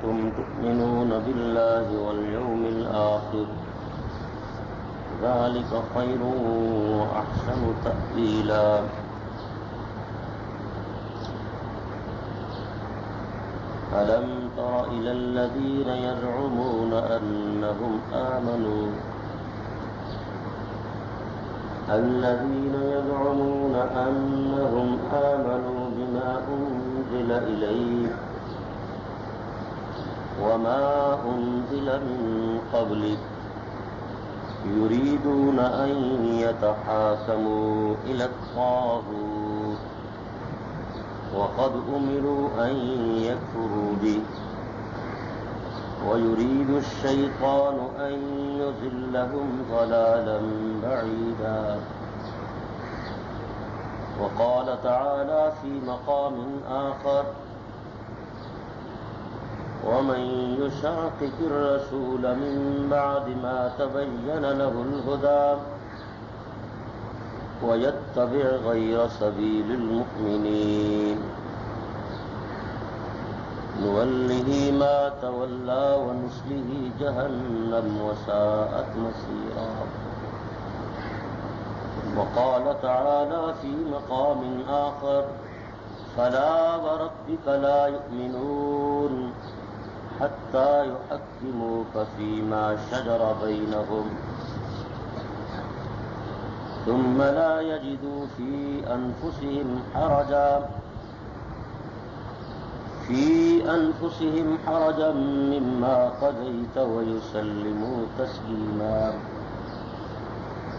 كنتم تؤمنون بالله واليوم الآخر ذلك خير وأحسن تأويلا ألم تر إلى الذين يزعمون أنهم آمنوا بما أنزل إليك وما أنزل من قبلك يريدون أن يتحاكموا إلى الطاغوت وقد أمروا أن يكفروا به ويريد الشيطان أن يضلهم ضلالا بعيدا وقال تعالى في مقام آخر ومن يشاقق الرسول من بعد ما تبين له الهدى ويتبع غير سبيل المؤمنين نوله ما تولى ونصله جهنم وساءت مصيرا وقال تعالى في مقام آخر فلا وربك لا يؤمنون حتى يحكموك فيما شجر بينهم ثم لا يجدوا في أنفسهم حرجا مما قضيت ويسلموا تسليما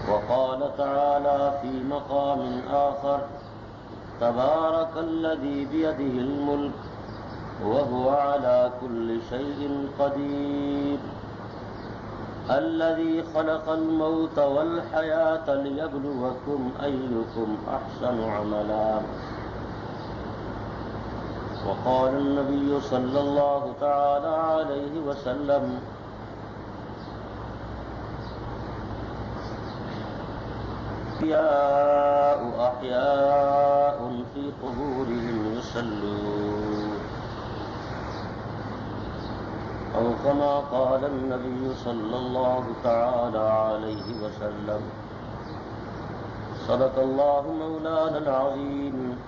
وقال تعالى في مقام آخر تبارك الذي بيده الملك وهو على كل شيء قدير الذي خلق الموت والحياة ليبلوكم أيكم أحسن عملا وقال النبي صلى الله تعالى عليه وسلم أحياء في قبورهم يصلون أو كما قال النبي صلى الله تعالى عليه وسلم صدق الله مولانا العظيم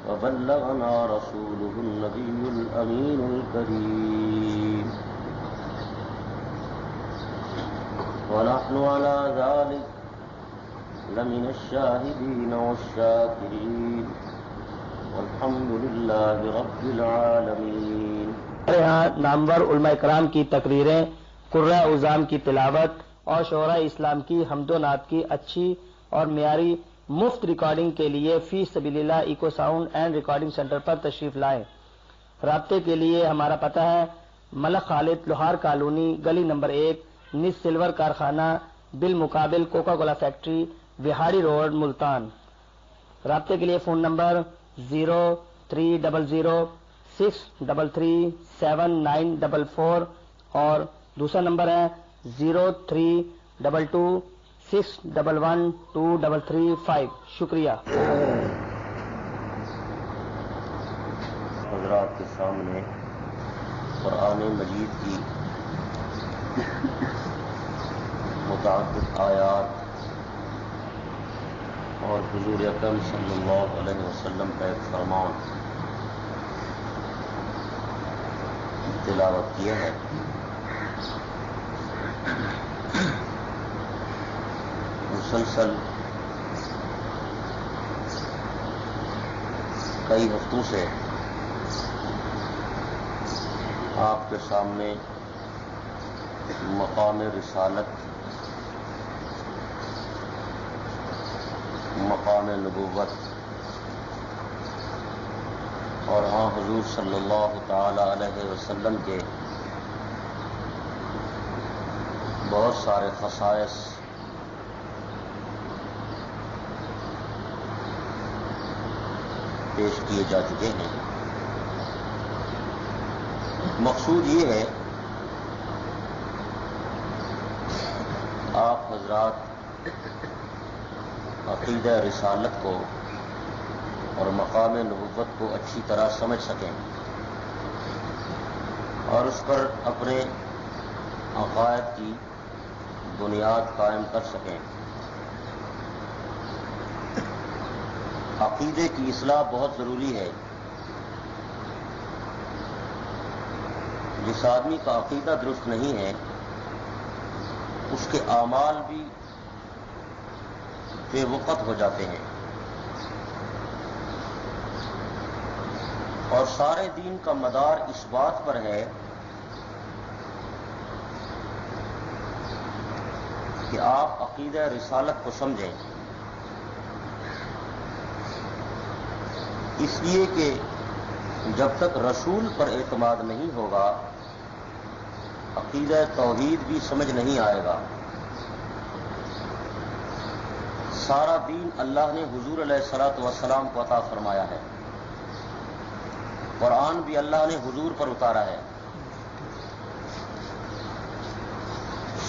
وبلغنا رسوله النبي الأمين الكريم ونحن على ذلك لمن الشاهدين والشاكرين والحمد لله رب العالمين. یہاں نامور علماء کرام کی تقریریں، قرۂ اعظام کی تلاوت اور شعراء اسلام کی حمد و نعت کی اچھی اور معیاری مفت ریکارڈنگ کے لیے فی سبیل اللہ echo sound and recording centre پر تشریف لائیں. رابطے کے لیے ہمارا پتہ ہے ملک خالد لوہار کالونی گلی نمبر 1 نس سلور کارخانہ بالمقابل Coca Cola factory Vehari road Multan. رابطے کے لیے فون نمبر 0300633794 اور دوسرا نمبر ہے 0322611235. شکریہ. حضرات کے سامنے قرآن مجید کی متعدد آیات اور حضور اکرم صلی اللہ علیہ وسلم کا ایک فرمان تلاوت کیا ہے. مسلسل کئی ہفتوں سے آپ کے سامنے مقام رسالت، مقام نبوت اور حضور صلی اللہ تعالی علیہ وسلم کے بہت سارے خصائص پیش کیے جا چکے ہیں. مقصود یہ ہے آپ حضرات عقیدہ رسالت کو اور مقام نبوت کو اچھی طرح سمجھ سکیں. اور اس پر اپنے عقائد کی بنیاد قائم کر سکیں۔ عقیدے کی اصلاح بہت ضروری ہے۔ جس آدمی کا عقیدہ درست نہیں ہے اس کے اعمال بھی بے وقت ہو جاتے ہیں، اور سارے دین کا مدار اس بات پر ہے کہ آپ عقیدہ رسالت کو سمجھیں، اس لیے کہ جب تک رسول پر اعتماد نہیں ہوگا عقیدہ توحید بھی سمجھ نہیں آئے گا۔ سارا دین اللہ نے حضور علیہ الصلوۃ والسلام کو عطا فرمایا ہے، قرآن بھی اللہ نے حضور پر اتارا ہے،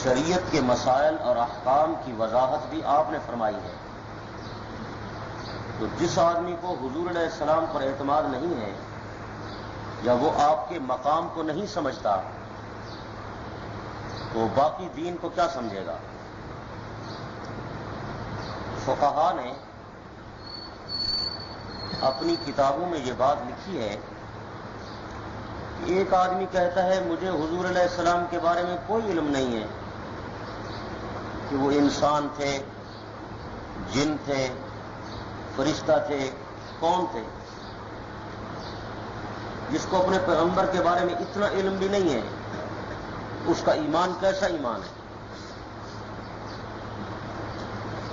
شریعت کے مسائل اور احکام کی وضاحت بھی آپ نے فرمائی ہے۔ تو جس آدمی کو حضور علیہ السلام پر اعتماد نہیں ہے یا وہ آپ کے مقام کو نہیں سمجھتا تو باقی دین کو کیا سمجھے گا؟ فقہا نے اپنی کتابوں میں یہ بات لکھی ہے کہ ایک آدمی کہتا ہے مجھے حضور علیہ السلام کے بارے میں کوئی علم نہیں ہے کہ وہ انسان تھے، جن تھے، فرشتہ تھے، کون تھے۔ جس کو اپنے پیغمبر کے بارے میں اتنا علم بھی نہیں ہے اس کا ایمان کیسا ایمان ہے؟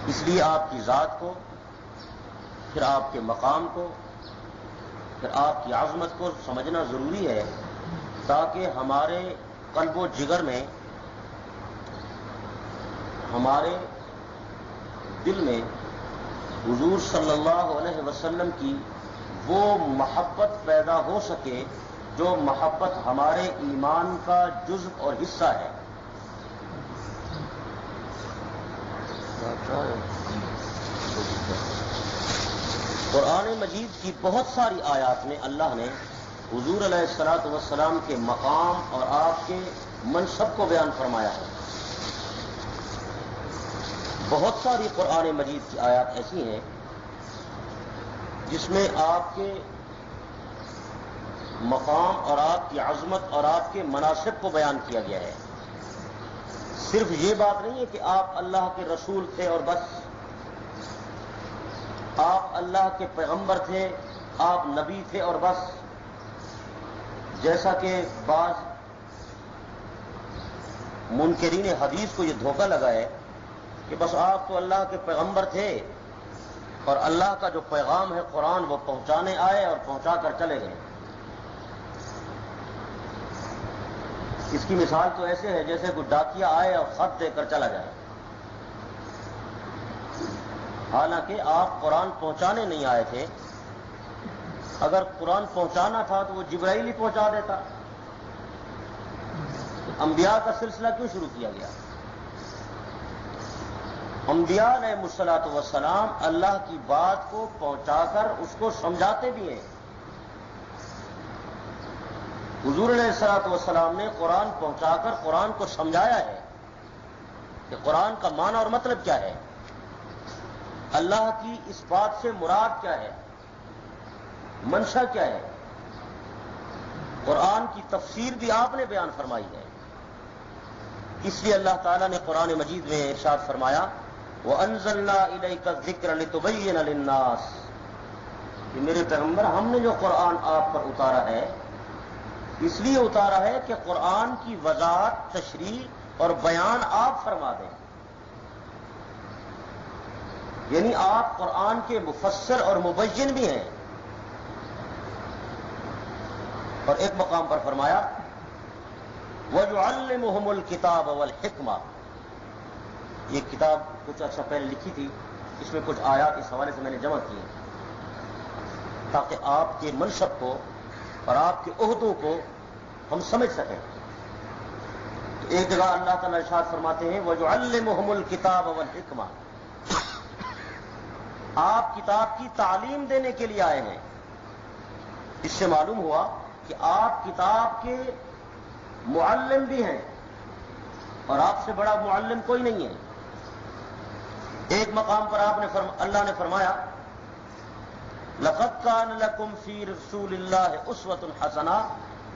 اس لیے آپ کی ذات کو، پھر آپ کے مقام کو، پھر آپ کی عظمت کو سمجھنا ضروری ہے تاکہ ہمارے قلب و جگر میں، ہمارے دل میں حضور صلی اللہ علیہ وسلم کی وہ محبت پیدا ہو سکے جو محبت ہمارے ایمان کا جزء اور حصہ ہے۔ قرآن مجید کی بہت ساری آیات میں اللہ نے حضور علیہ الصلوۃ والسلام کے مقام اور آپ کے منصب کو بیان فرمایا ہے۔ بہت ساری قرآن مجید کی آیات ایسی ہیں جس میں آپ کے مقام اور آپ کی عظمت اور آپ کے مناصب کو بیان کیا گیا ہے۔ صرف یہ بات نہیں ہے کہ آپ اللہ کے رسول تھے اور بس، آپ اللہ کے پیغمبر تھے، آپ نبی تھے اور بس، جیسا کہ بعض منکرین حدیث کو یہ دھوکہ لگا ہے کہ بس آپ تو اللہ کے پیغمبر تھے اور اللہ کا جو پیغام ہے قرآن وہ پہنچانے آئے اور پہنچا کر چلے گئے۔ اس کی مثال تو ایسے ہے جیسے کوئی ڈاکیا آئے اور خط دے کر چلا جائے، حالانکہ آپ قرآن پہنچانے نہیں آئے تھے۔ اگر قرآن پہنچانا تھا تو وہ جبرائیل ہی پہنچا دیتا۔ انبیاء کا سلسلہ کیوں شروع کیا گیا؟ انبیاء علیہ الصلوۃ والسلام اللہ کی بات کو پہنچا کر اس کو سمجھاتے بھی ہیں۔ حضور علیہ الصلوۃ والسلام نے قرآن پہنچا کر قرآن کو سمجھایا ہے کہ قرآن کا معنی اور مطلب کیا ہے، اللہ کی اس بات سے مراد کیا ہے، منشا کیا ہے۔ قرآن کی تفسیر بھی آپ نے بیان فرمائی ہے۔ اس لیے اللہ تعالیٰ نے قرآن مجید میں ارشاد فرمایا وَأَنزَلْنَا إِلَيْكَ الذِّكْرَ لِتُبَيِّنَ لِلنَّاسِ کہ میرے پیغمبر ہم نے جو قرآن آپ پر اتارا ہے اس لیے اتارا ہے کہ قرآن کی وضاحت، تشریح اور بیان آپ فرما دیں، یعنی آپ قرآن کے مفسر اور مبین بھی ہیں۔ اور ایک مقام پر فرمایا وَيُعَلِّمُهُمُ الْكِتَابَ وَالْحِكْمَةَ، یہ کتاب کچھ عرصہ پہلے لکھی تھی، اس میں کچھ آیات اس حوالے سے میں نے جمع کی ہیں تاکہ آپ کے منصب کو اور آپ کے عہدوں کو ہم سمجھ سکیں۔ تو ایک جگہ اللہ تعالیٰ ارشاد فرماتے ہیں وَيُعَلِّمُهُمُ الْكِتَابَ وَالْحِكْمَةَ، آپ کتاب کی تعلیم دینے کے لیے آئے ہیں۔ اس سے معلوم ہوا کہ آپ کتاب کے معلم بھی ہیں، اور آپ سے بڑا معلم کوئی نہیں ہے۔ ایک مقام پر اللہ نے فرمایا لَقَدْ كَانَ لَكُمْ فِي رَسُولِ اللَّهِ أُسْوَةٌ حَسَنَةٌ،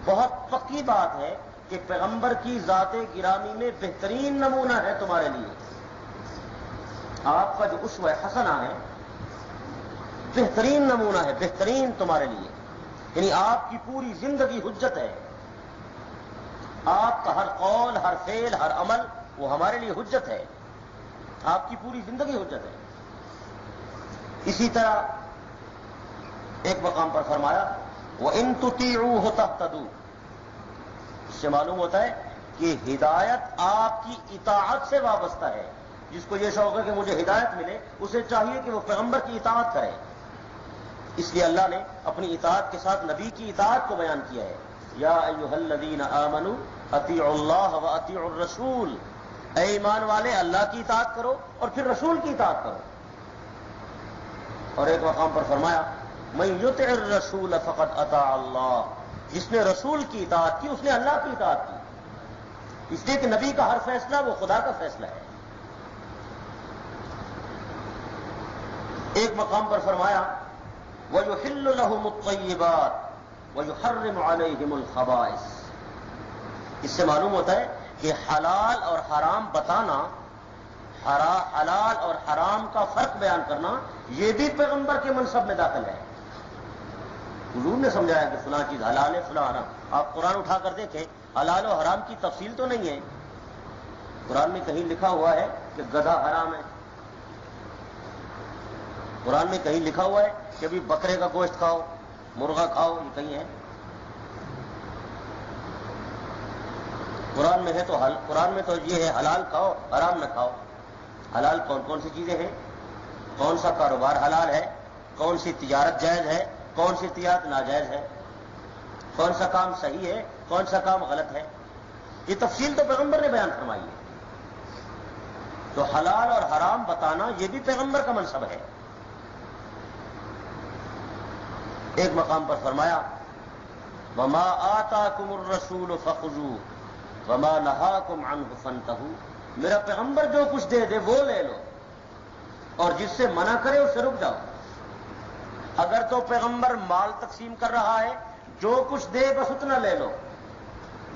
بہت پکی بات ہے کہ پیغمبر کی ذات گرامی میں بہترین نمونہ ہے تمہارے لیے۔ آپ کا جو اسوہ حسنہ ہے بہترین نمونہ ہے، بہترین تمہارے لیے، یعنی آپ کی پوری زندگی حجت ہے۔ آپ کا ہر قول، ہر فعل، ہر عمل وہ ہمارے لیے حجت ہے، آپ کی پوری زندگی حجت ہے۔ اسی طرح ایک مقام پر فرمایا وَإِن تُطِيعُوهُ تَهْتَدُوا، اس سے معلوم ہوتا ہے کہ ہدایت آپ کی اطاعت سے وابستہ ہے۔ جس کو یہ شوق ہے کہ مجھے ہدایت ملے، اسے چاہیے کہ وہ پیغمبر کی اطاعت کرے۔ اس لیے اللہ نے اپنی اطاعت کے ساتھ نبی کی اطاعت کو بیان کیا ہے، یا ایھا الذین آمنوا اطیعوا اللہ واطیعوا الرسول، اے ایمان والے اللہ کی اطاعت کرو اور پھر رسول کی اطاعت کرو۔ اور ایک مقام پر فرمایا من یطع الرسول فقد اطاع اللہ، جس نے رسول کی اطاعت کی اس نے اللہ کی اطاعت کی، اس لیے کہ نبی کا ہر فیصلہ وہ خدا کا فیصلہ ہے۔ ایک مقام پر فرمایا وَيُحِلُّ لَهُمُ الطَّيِّبَاتِ وَيُحَرِّمُ عَلَيْهِمُ الْخَبَائِثَ، اس سے معلوم ہوتا ہے کہ حلال اور حرام بتانا، حلال اور حرام کا فرق بیان کرنا، یہ بھی پیغمبر کے منصب میں داخل ہے۔ حضور نے سمجھایا کہ فلاں چیز حلال ہے، فلاں حرام۔ آپ قرآن اٹھا کر دیکھیں، حلال و حرام کی تفصیل تو نہیں ہے۔ قرآن میں کہیں لکھا ہوا ہے کہ گدھا حرام ہے، قرآن میں کہیں لکھا ہوا ہے کہ ابھی بکرے کا گوشت کھاؤ، مرغا کھاؤ، یہ کہیں ہے؟ قرآن میں ہے تو قرآن میں تو یہ ہے حلال کھاؤ حرام نہ کھاؤ۔ حلال کون کون سی چیزیں ہیں، کون سا کاروبار حلال ہے، کون سی تجارت جائز ہے، کون سی تجارت ناجائز ہے، کون سا کام صحیح ہے، کون سا کام غلط ہے، یہ تفصیل تو پیغمبر نے بیان فرمائی ہے۔ تو حلال اور حرام بتانا یہ بھی پیغمبر کا منصب ہے۔ ایک مقام پر فرمایا وما آتاکم الرسول فخذوه وما نہاکم عنہ فانتہوا، میرا پیغمبر جو کچھ دے دے وہ لے لو، اور جس سے منع کرے اس سے رک جاؤ۔ اگر تو پیغمبر مال تقسیم کر رہا ہے، جو کچھ دے بس اتنا لے لو،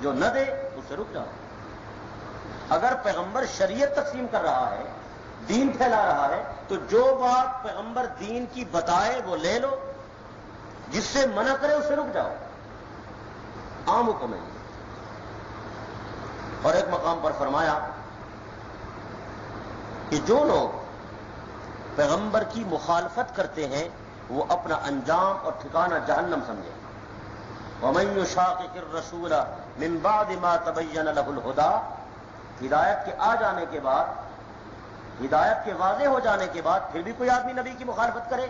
جو نہ دے اس سے رک جاؤ۔ اگر پیغمبر شریعت تقسیم کر رہا ہے، دین پھیلا رہا ہے، تو جو بات پیغمبر دین کی بتائے وہ لے لو، جس سے منع کرے اس سے رک جاؤ، عام حکم ہے۔ اور ایک مقام پر فرمایا کہ جو لوگ پیغمبر کی مخالفت کرتے ہیں وہ اپنا انجام اور ٹھکانہ جہنم سمجھے۔ وَمَن يُشَاقِقِ الرَّسُولَ مِن بَعْدِ مَا تَبَيَّنَ لَهُ الْهُدَىٰ، ہدایت کے آ جانے کے بعد، ہدایت کے واضح ہو جانے کے بعد پھر بھی کوئی آدمی نبی کی مخالفت کرے،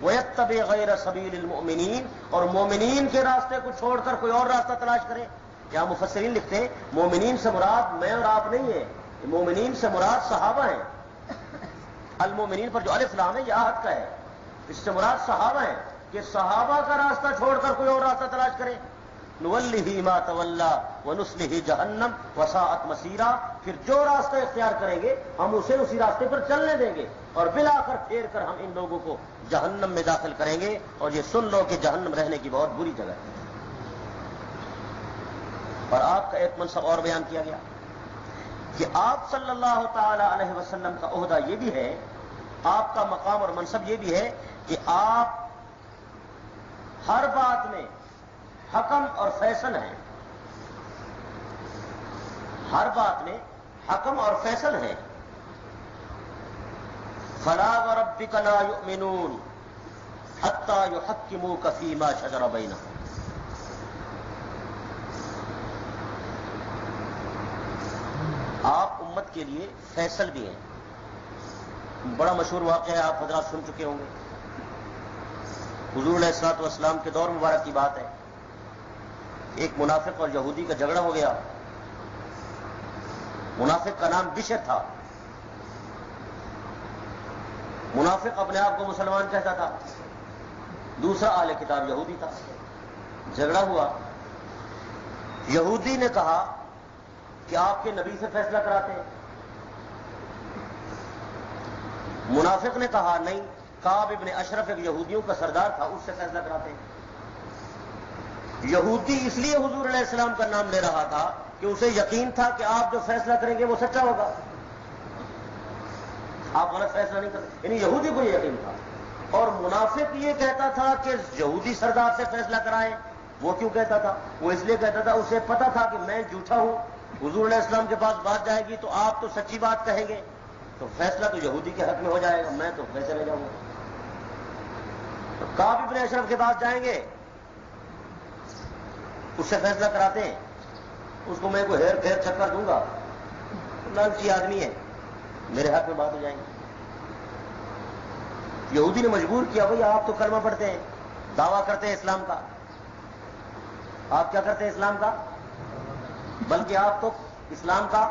وَيَتَّبِعْ غَيْرَ سَبِيلِ الْمُؤْمِنِينَ، اور مومنین کے راستے کو چھوڑ کر کوئی اور راستہ تلاش کرے۔ یہاں مفسرین لکھتے ہیں مومنین سے مراد میں اور آپ نہیں ہے، مومنین سے مراد صحابہ ہیں۔ المومنین پر جو الف لام ہے یہ عہد کا ہے، اس سے مراد صحابہ ہیں، کہ صحابہ کا راستہ چھوڑ کر کوئی اور راستہ تلاش کرے۔ نُوَلِّهِ مَا تَوَلَّىٰ وَنُصْلِهِ جَهَنَّمَ وَسَاءَتْ مَصِيرًا، پھر جو راستہ اختیار کریں گے ہم اسے اسی راستے پر چلنے دیں گے، اور بالآخر پھیر کر ہم ان لوگوں کو جہنم میں داخل کریں گے، اور یہ سن لو کہ جہنم رہنے کی بہت بری جگہ ہے۔ اور آپ کا ایک منصب اور بیان کیا گیا کہ آپ صلی اللہ تعالی علیہ وسلم کا عہدہ یہ بھی ہے، آپ کا مقام اور منصب یہ بھی ہے کہ آپ ہر بات میں حکم اور فیصل ہیں، ہر بات میں حکم اور فیصل ہیں۔ فَلَا وَرَبِّكَ لَا يُؤْمِنُونَ حَتَّىٰ يُحَكِّمُوكَ فِيمَا شَجَرَ بَيْنَهُمْ، آپ امت کے لیے فیصل بھی ہیں۔ بڑا مشہور واقعہ ہے، آپ حضرات سن چکے ہوں گے، حضور علیہ الصلوۃ والسلام کے دور مبارک کی بات ہے، ایک منافق اور یہودی کا جھگڑا ہو گیا۔ منافق کا نام بشر تھا، منافق اپنے آپ کو مسلمان کہتا تھا، دوسرا اہل کتاب یہودی تھا۔ جھگڑا ہوا، یہودی نے کہا کہ آپ کے نبی سے فیصلہ کراتے ہیں. منافق نے کہا نہیں، کعب ابن اشرف ایک یہودیوں کا سردار تھا، اس سے فیصلہ کراتے ہیں. یہودی اس لیے حضور علیہ السلام کا نام لے رہا تھا کہ اسے یقین تھا کہ آپ جو فیصلہ کریں گے وہ سچا ہوگا، آپ غلط فیصلہ نہیں کریں، یعنی یہودی کو یہ یقین تھا. اور منافق یہ کہتا تھا کہ یہودی سردار سے فیصلہ کرائیں. وہ کیوں کہتا تھا؟ وہ اس لیے کہتا تھا اسے پتا تھا کہ میں جھوٹا ہوں، حضور علیہ السلام کے پاس بات جائے گی تو آپ تو سچی بات کہیں گے، تو فیصلہ تو یہودی کے حق میں ہو جائے گا، میں تو فیصلہ لے جاؤں گا. تو کعب ابن اشرف کے پاس جائیں گے، اس سے فیصلہ کراتے ہیں، اس کو میں کوئی ہیر پھیر چکر دوں گا، لالچی آدمی ہے، میرے حق میں بات ہو جائیں گی. یہودی نے مجبور کیا، بھئی آپ تو کلمہ پڑھتے ہیں، دعویٰ کرتے ہیں اسلام کا، آپ کیا کرتے ہیں اسلام کا، بلکہ آپ تو اسلام کا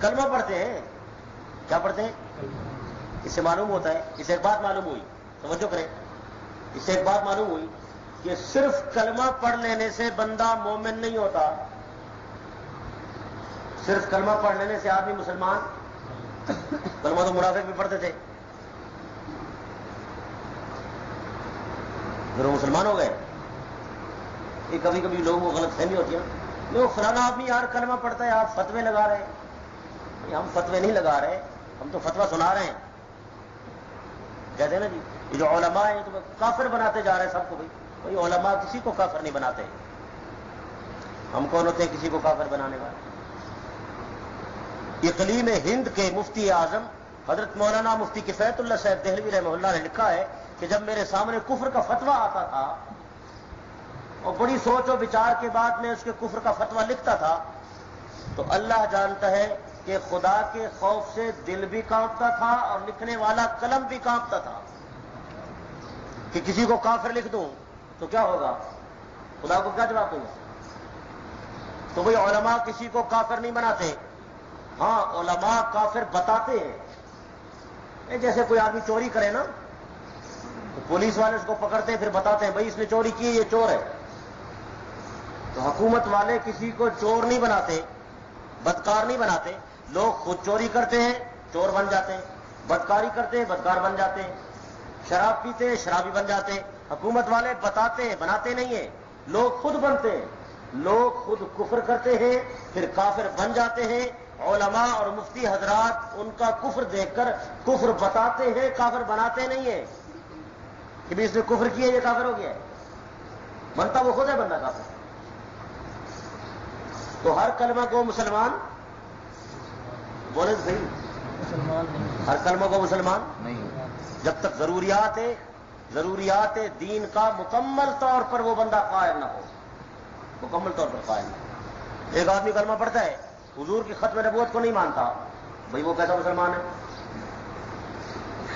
کلمہ پڑھتے ہیں. کیا پڑھتے ہیں؟ اس سے معلوم ہوتا ہے، اس سے ایک بات معلوم ہوئی، توجہ کریں، اس سے ایک بات معلوم ہوئی کہ صرف کلمہ پڑھ لینے سے بندہ مومن نہیں ہوتا. صرف کلمہ پڑھ لینے سے آدمی مسلمان، کلمہ تو منافق بھی پڑھتے تھے، پھر وہ مسلمان ہو گئے. یہ کبھی کبھی لوگوں کو غلط فہمی ہوتی ہے، لوگ فلانا آدمی یار کلمہ پڑھتا ہے، آپ فتوے لگا رہے ہیں. ہم فتوے نہیں لگا رہے، ہم تو فتویٰ سنا رہے ہیں. کہتے ہیں نا جی یہ جو علماء ہیں تو کافر بناتے جا رہے ہیں سب کو. بھائی علماء کسی کو کافر نہیں بناتے، ہم کون ہوتے ہیں کسی کو کافر بنانے والے؟ اقلیم ہند کے مفتی اعظم حضرت مولانا مفتی کفایت اللہ صاحب دہلوی رحمہ اللہ نے لکھا ہے کہ جب میرے سامنے کفر کا فتویٰ آتا تھا اور بڑی سوچ و بچار کے بعد میں اس کے کفر کا فتویٰ لکھتا تھا تو اللہ جانتا ہے کہ خدا کے خوف سے دل بھی کانپتا تھا اور لکھنے والا قلم بھی کانپتا تھا کہ کسی کو کافر لکھ دوں تو کیا ہوگا، خدا کو کیا جواب دوں گا. تو بھئی علماء کسی کو کافر نہیں بناتے، ہاں علماء کافر بتاتے ہیں. جیسے کوئی آدمی چوری کرے نا تو پولیس والے اس کو پکڑتے ہیں، پھر بتاتے ہیں بھئی اس نے چوری کی ہے، یہ چور ہے. تو حکومت والے کسی کو چور نہیں بناتے، بدکار نہیں بناتے. لوگ خود چوری کرتے ہیں، چور بن جاتے ہیں، بدکاری کرتے ہیں، بدکار بن جاتے ہیں، شراب پیتے ہیں، شرابی بن جاتے ہیں. حکومت والے بتاتے ہیں، بناتے نہیں ہیں، لوگ خود بنتے ہیں. لوگ خود کفر کرتے ہیں پھر کافر بن جاتے ہیں. علماء اور مفتی حضرات ان کا کفر دیکھ کر کفر بتاتے ہیں، کافر بناتے نہیں ہیں کہ بھی اس نے کفر کیا یہ کافر ہو گیا ہے. بنتا وہ خود ہے بندہ کافر. تو ہر کلمہ کو مسلمان بولے صحیح، مسلمان نہیں، ہر کلمہ کو مسلمان نہیں، جب تک ضروریات دین کا مکمل طور پر وہ بندہ قائم نہ ہو، مکمل طور پر قائم نہ ہو. ایک آدمی کلمہ پڑھتا ہے، حضور کی ختم نبوت کو نہیں مانتا، بھئی وہ کیسا مسلمان ہے؟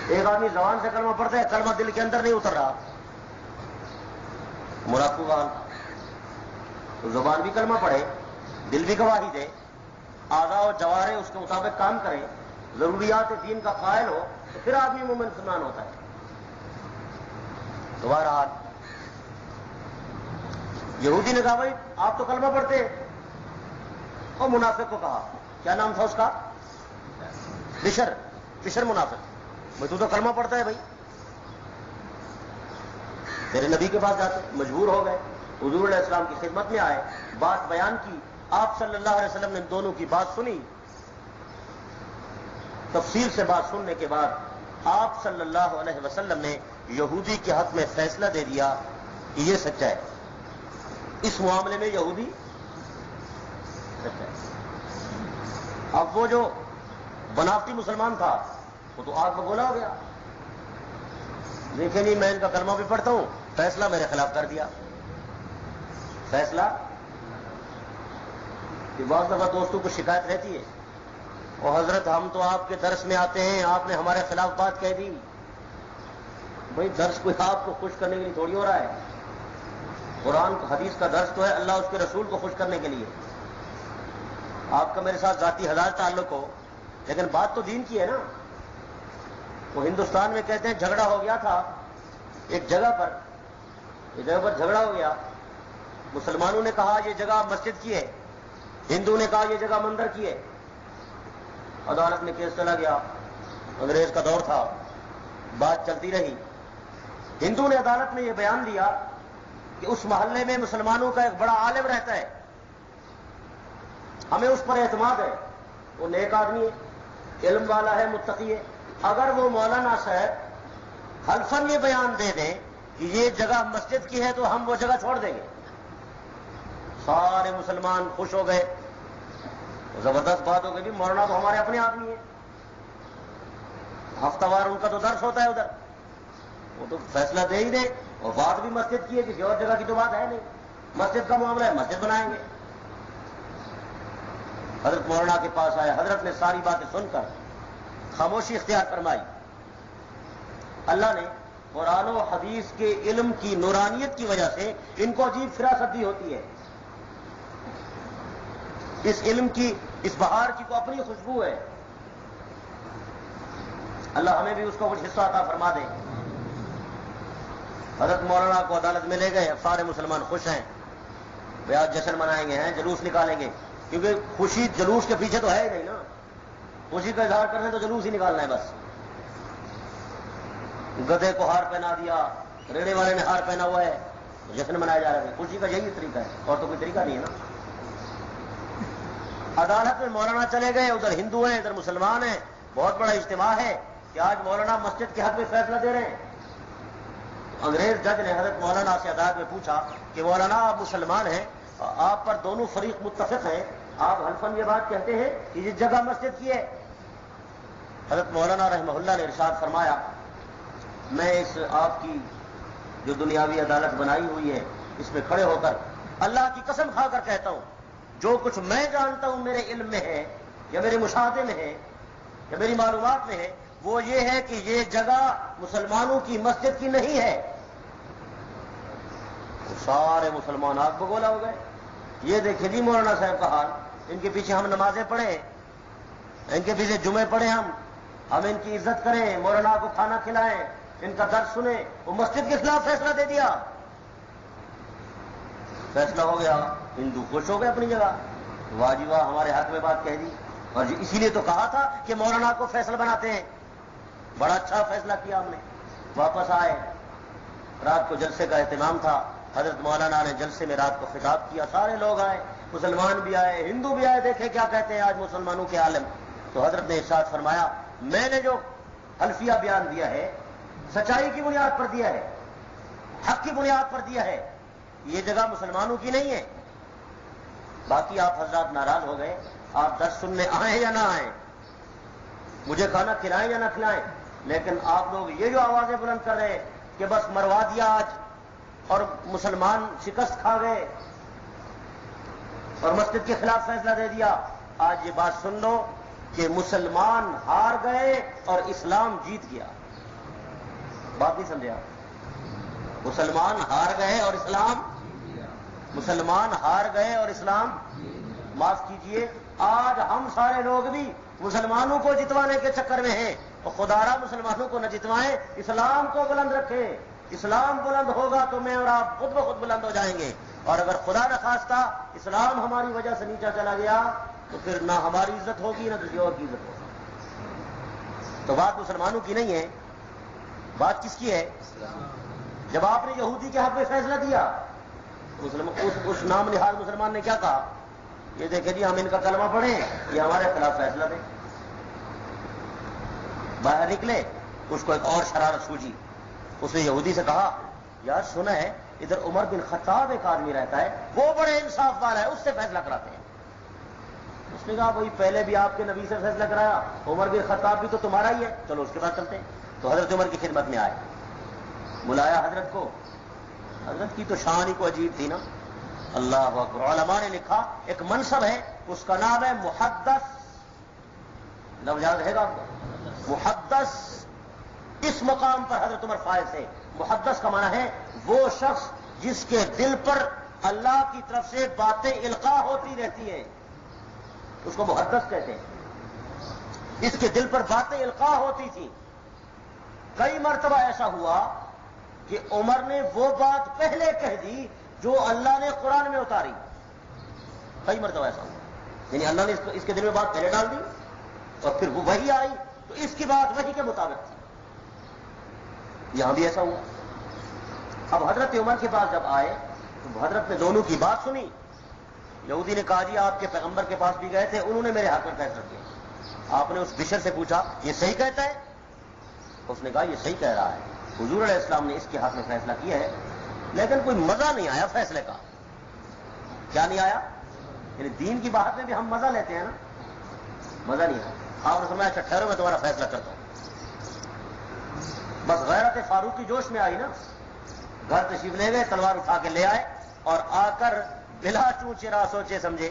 ایک آدمی زبان سے کلمہ پڑھتا ہے، کلمہ دل کے اندر نہیں اتر رہا، منافق کا حال. تو زبان بھی کلمہ پڑھے، دل بھی گواہی دے، اعضاء و جوارح اس کے مطابق کام کرے، ضروریات دین کا قائل ہو، تو پھر آدمی مومن مسلمان ہوتا ہے. دوبارہ یہودی نے کہا بھائی آپ تو کلمہ پڑھتے ہیں، اور منافق کو کہا، کیا نام تھا اس کا؟ بشر منافق. بھائی تو کلمہ پڑھتا ہے، بھائی تیرے نبی کے پاس جاتے، مجبور ہو گئے، حضور علیہ السلام کی خدمت میں آئے، بات بیان کی، آپ صلی اللہ علیہ وسلم نے دونوں کی بات سنی. تفصیل سے بات سننے کے بعد آپ صلی اللہ علیہ وسلم نے یہودی کے حق میں فیصلہ دے دیا کہ یہ سچا ہے. اس معاملے میں یہودی سچا ہے. اب وہ جو بناوٹی مسلمان تھا وہ تو آگ میں گولا ہو گیا. دیکھیں نہیں میں ان کا کلمہ بھی پڑھتا ہوں، فیصلہ میرے خلاف کر دیا. فیصلہ کہ بعض دفعہ دوستوں کو شکایت رہتی ہے، اور حضرت ہم تو آپ کے درس میں آتے ہیں، آپ نے ہمارے خلاف بات کہہ دی. بھائی درس کوئی آپ کو خوش کرنے کے لیے تھوڑی ہو رہا ہے. قرآن حدیث کا درس تو ہے اللہ اس کے رسول کو خوش کرنے کے لیے. آپ کا میرے ساتھ ذاتی ہزار تعلق ہو، لیکن بات تو دین کی ہے نا. وہ ہندوستان میں کہتے ہیں جھگڑا ہو گیا تھا ایک جگہ پر جھگڑا ہو گیا. مسلمانوں نے کہا یہ جگہ مسجد کی ہے، ہندو نے کہا یہ جگہ مندر کی ہے. عدالت میں کیس چلا گیا، انگریز کا دور تھا، بات چلتی رہی. ہندو نے عدالت میں یہ بیان دیا کہ اس محلے میں مسلمانوں کا ایک بڑا عالم رہتا ہے، ہمیں اس پر اعتماد ہے، وہ نیک آدمی ہے، علم والا ہے، متقی ہے. اگر وہ مولانا صاحب حلفاً یہ بیان دے دیں کہ یہ جگہ مسجد کی ہے تو ہم وہ جگہ چھوڑ دیں گے. سارے مسلمان خوش ہو گئے. زبردست بات ہو گئی، مولانا تو ہمارے اپنے آدمی ہیں، ہفتہ وار ان کا تو درس ہوتا ہے ادھر، وہ تو فیصلہ دے ہی دیں. اور بات بھی مسجد کی ہے، کسی اور جگہ کی تو بات ہے نہیں، مسجد کا معاملہ ہے، مسجد بنائیں گے. حضرت مولانا کے پاس آئے، حضرت نے ساری باتیں سن کر خاموشی اختیار فرمائی. اللہ نے قرآن و حدیث کے علم کی نورانیت کی وجہ سے ان کو عجیب فراست دی ہوتی ہے. اس علم کی، اس بہار کی تو اپنی خوشبو ہے. اللہ ہمیں بھی اس کو کچھ حصہ عطا فرما دے. حضرت مولانا کو عدالت میں لے گئے. اب سارے مسلمان خوش ہیں، وہ آج جشن منائیں گے، ہیں جلوس نکالیں گے، کیونکہ خوشی جلوس کے پیچھے تو ہے ہی نہیں نا. خوشی کا اظہار کرنے تو جلوس ہی نکالنا ہے بس. گدھے کو ہار پہنا دیا، ریڑے والے نے ہار پہنا ہوا ہے، جشن منایا جا رہا ہے. خوشی کا یہی طریقہ ہے، اور تو کوئی طریقہ نہیں ہے نا. عدالت میں مولانا چلے گئے، ادھر ہندو ہیں ادھر مسلمان ہیں، بہت بڑا اجتماع ہے کہ آج مولانا مسجد کے حق میں فیصلہ دے رہے ہیں. انگریز جج نے حضرت مولانا سے عدالت میں پوچھا کہ مولانا آپ مسلمان ہیں، آپ پر دونوں فریق متفق ہیں، آپ حلفاً یہ بات کہتے ہیں کہ یہ جگہ مسجد کی ہے. حضرت مولانا رحمہ اللہ نے ارشاد فرمایا، میں اس آپ کی جو دنیاوی عدالت بنائی ہوئی ہے اس میں کھڑے ہو کر اللہ کی قسم کھا کر کہتا ہوں، جو کچھ میں جانتا ہوں میرے علم میں ہے یا میرے مشاہدے میں ہے یا میری معلومات میں ہے، وہ یہ ہے کہ یہ جگہ مسلمانوں کی مسجد کی نہیں ہے. سارے مسلمان آگ بگولا ہو گئے. یہ دیکھیں جی مولانا صاحب کا حال، ان کے پیچھے ہم نمازیں پڑھیں، ان کے پیچھے جمعے پڑھیں، ہم ان کی عزت کریں، مولانا کو کھانا کھلائیں، ان کا درس سنیں. وہ مسجد کے خلاف فیصلہ دے دیا. فیصلہ ہو گیا، ہندو خوش ہو گئے اپنی جگہ، واہ جی واہ ہمارے حق میں بات کہہ دی. اور اسی لیے تو کہا تھا کہ مولانا کو فیصلہ بناتے ہیں. بڑا اچھا فیصلہ کیا ہم نے. واپس آئے، رات کو جلسے کا اہتمام تھا، حضرت مولانا نے جلسے میں رات کو خطاب کیا. سارے لوگ آئے، مسلمان بھی آئے، ہندو بھی آئے، دیکھیں کیا کہتے ہیں آج مسلمانوں کے عالم. تو حضرت نے ارشاد فرمایا، میں نے جو حلفیہ بیان دیا ہے سچائی کی بنیاد پر دیا ہے، حق کی بنیاد پر دیا ہے، یہ جگہ مسلمانوں کی نہیں ہے. باقی آپ حضرات ناراض ہو گئے، آپ درس سننے آئیں یا نہ آئیں، مجھے کھانا کھلائیں یا نہ کھلائیں، لیکن آپ لوگ یہ جو آوازیں بلند کر رہے ہیں کہ بس مروا دیا آج اور مسلمان شکست کھا گئے اور مسجد کے خلاف فیصلہ دے دیا، آج یہ بات سن لو کہ مسلمان ہار گئے اور اسلام جیت گیا. بات نہیں سمجھے آپ؟ مسلمان ہار گئے اور اسلام، مسلمان ہار گئے اور اسلام، معاف کیجئے، آج ہم سارے لوگ بھی مسلمانوں کو جتوانے کے چکر میں ہیں، اور خدارا مسلمانوں کو نہ جتوائیں، اسلام کو بلند رکھیں. اسلام بلند ہوگا تو میں اور آپ خود بخود بلند ہو جائیں گے. اور اگر خدا نخواستہ اسلام ہماری وجہ سے نیچا چلا گیا تو پھر نہ ہماری عزت ہوگی نہ کسی اور کی عزت ہوگی. تو بات مسلمانوں کی نہیں ہے، بات کس کی ہے؟ جب آپ نے یہودی کے حق میں فیصلہ دیا، اس نام نہاد مسلمان نے کیا کہا؟ یہ دیکھیں جی ہم ان کا کلمہ پڑھیں، یہ ہمارے خلاف فیصلہ دیں. باہر نکلے، اس کو ایک اور شرارت سوجی. اس نے یہودی سے کہا، یار سنا ہے ادھر عمر بن خطاب ایک آدمی رہتا ہے، وہ بڑے انصاف والا ہے، اس سے فیصلہ کراتے ہیں. اس نے کہا وہی پہلے بھی آپ کے نبی سے فیصلہ کرایا، عمر بن خطاب بھی تو تمہارا ہی ہے، چلو اس کے بعد چلتے ہیں. تو حضرت عمر کی خدمت میں آئے، بلایا حضرت کو. حضرت کی تو شان ہی کو عجیب تھی نا. اللہ اکبر. علماء نے لکھا ایک منصب ہے، اس کا نام ہے محدث. لفظ یاد رہے گا آپ کو؟ محدث. اس مقام پر حضرت عمر فائز ہے. محدث کا معنی ہے وہ شخص جس کے دل پر اللہ کی طرف سے باتیں القاء ہوتی رہتی ہیں، اس کو محدث کہتے ہیں. اس کے دل پر باتیں القاء ہوتی تھیں. کئی مرتبہ ایسا ہوا کہ عمر نے وہ بات پہلے کہہ دی جو اللہ نے قرآن میں اتاری. کئی مرتبہ ایسا ہوا, یعنی اللہ نے اس کے دل میں بات پہلے ڈال دی اور پھر وہ وحی آئی تو اس کی بات وحی کے مطابق تھی. یہاں بھی ایسا ہوا. اب حضرت عمر کے پاس جب آئے تو حضرت نے دونوں کی بات سنی. یہودی نے کہا جی آپ کے پیغمبر کے پاس بھی گئے تھے, انہوں نے میرے حق میں فیصلہ کیا. آپ نے اس بشر سے پوچھا یہ صحیح کہتا ہے؟ اس نے کہا یہ صحیح کہہ رہا ہے, حضور علیہ السلام نے اس کے حق میں فیصلہ کیا ہے, لیکن کوئی مزہ نہیں آیا فیصلے کا. کیا نہیں آیا؟ یعنی دین کی بات میں بھی ہم مزہ لیتے ہیں نا, مزہ نہیں آیا. آپ نے سمجھا اچھا ٹھہرو میں تمہارا فیصلہ کرتا ہوں. بس غیرت فاروقی جوش میں آئی نا, گھر تشریف لے گئے, تلوار اٹھا کے لے آئے اور آ کر بلا چونچرا سوچے سمجھے,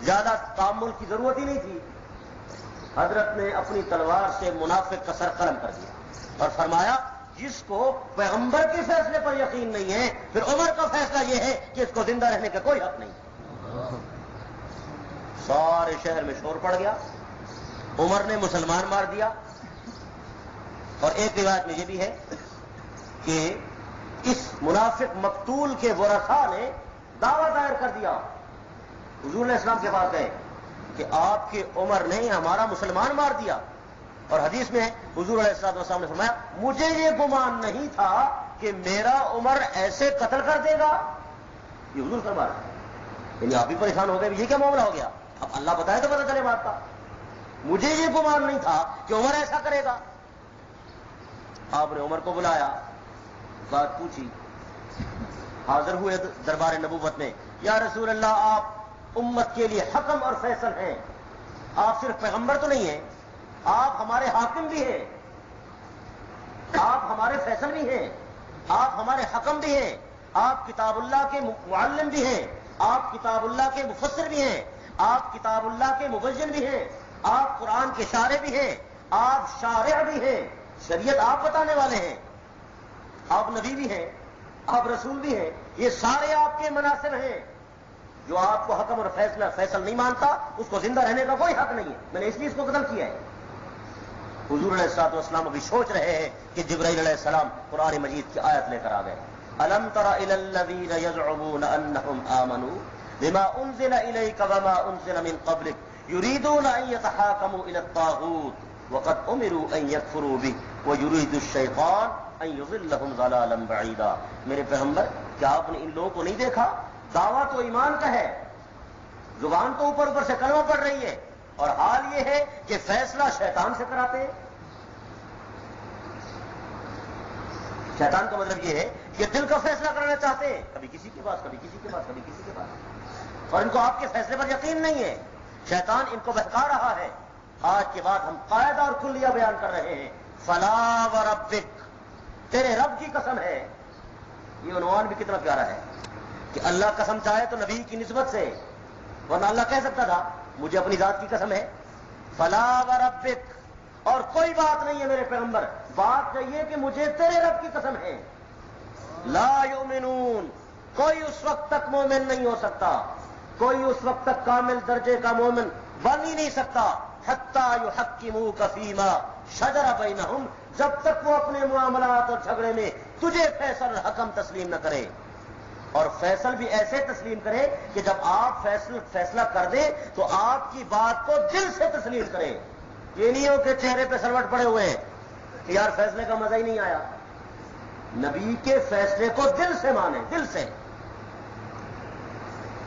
زیادہ تعامل کی ضرورت ہی نہیں تھی, حضرت نے اپنی تلوار سے منافق کا سر قلم کر دیا اور فرمایا جس کو پیغمبر کے فیصلے پر یقین نہیں ہے پھر عمر کا فیصلہ یہ ہے کہ اس کو زندہ رہنے کا کوئی حق نہیں. سارے شہر میں شور پڑ گیا, عمر نے مسلمان مار دیا. اور ایک روایت میں یہ بھی ہے کہ اس منافق مقتول کے ورثاء نے دعویٰ دائر کر دیا, حضور علیہ السلام کے پاس گئے کہ آپ کے عمر نے ہمارا مسلمان مار دیا. اور حدیث میں حضور علیہ السلام نے فرمایا مجھے یہ گمان نہیں تھا کہ میرا عمر ایسے قتل کر دے گا. یہ حضور فرما رہا ہے, یعنی آپ بھی پریشان ہو گئے, یہ کیا معاملہ ہو گیا؟ اب اللہ بتائے تو پتہ چلے بات کا. مجھے یہ گمان نہیں تھا کہ عمر ایسا کرے گا. آپ نے عمر کو بلایا, بات پوچھی, حاضر ہوئے دربار نبوت میں. یا رسول اللہ آپ امت کے لیے حکم اور فیصل ہیں, آپ صرف پیغمبر تو نہیں ہیں, آپ ہمارے حاکم بھی ہیں, آپ ہمارے فیصل بھی ہیں, آپ ہمارے حکم بھی ہیں, آپ کتاب اللہ کے معلم بھی ہیں, آپ کتاب اللہ کے مفسر بھی ہیں, آپ کتاب اللہ کے مبین بھی ہیں, آپ قرآن کے شارع بھی ہیں, آپ شارع بھی ہیں, شریعت آپ بتانے والے ہیں, آپ نبی بھی ہیں, آپ رسول بھی ہیں, یہ سارے آپ کے مناسب ہیں. جو آپ کو حکم اور فیصل نہیں مانتا اس کو زندہ رہنے کا کوئی حق نہیں ہے. میں نے اس لیے اس کو قتل کیا ہے. حضور علیہ الصلوۃ والسلام ابھی سوچ رہے ہیں کہ جبرائیل علیہ السلام قرآن مجید کی آیت لے کر آ گئے. الم تر الی الذین یزعمون انہم آمنوا بما انزل الیک وما انزل من قبلک یریدون ان یتحاکموا الی الطاغوت وقد امروا ان یکفروا به ویرید الشیطان ان یضلهم ضلالا بعیدا. میرے پیغمبر کیا آپ نے ان لوگوں کو نہیں دیکھا؟ دعویٰ تو ایمان کا ہے, زبان تو اوپر اوپر سے کلمہ پڑھ رہی ہے, اور حال یہ ہے کہ فیصلہ شیطان سے کراتے ہیں. شیطان کا مطلب یہ ہے کہ دل کا فیصلہ کرانا چاہتے ہیں, کبھی کسی کے پاس, کبھی کسی کے پاس, کبھی کسی کے پاس, اور ان کو آپ کے فیصلے پر یقین نہیں ہے. شیطان ان کو بہکا رہا ہے. آج کے بعد ہم قاعدہ اور کلیہ بیان کر رہے ہیں. فلا وربک, تیرے رب کی قسم ہے. یہ عنوان بھی کتنا پیارا ہے کہ اللہ قسم چاہے تو نبی کی نسبت سے, ورنہ اللہ کہہ سکتا تھا مجھے اپنی ذات کی قسم ہے. فلا وربک, اور کوئی بات نہیں ہے میرے پیغمبر, بات کہیے کہ مجھے تیرے رب کی قسم ہے. لا یؤمنون, کوئی اس وقت تک مومن نہیں ہو سکتا, کوئی اس وقت تک کامل درجے کا مومن بن ہی نہیں سکتا. حتی یحکموک فیما شجر بینہم, جب تک وہ اپنے معاملات اور جھگڑے میں تجھے فیصل حکم تسلیم نہ کرے. اور فیصل بھی ایسے تسلیم کرے کہ جب آپ فیصلہ کر دیں تو آپ کی بات کو دل سے تسلیم کریں. یہ نہیں ہو کہ چہرے پہ سلوٹ پڑے ہوئے ہیں کہ یار فیصلے کا مزہ ہی نہیں آیا. نبی کے فیصلے کو دل سے مانیں, دل سے.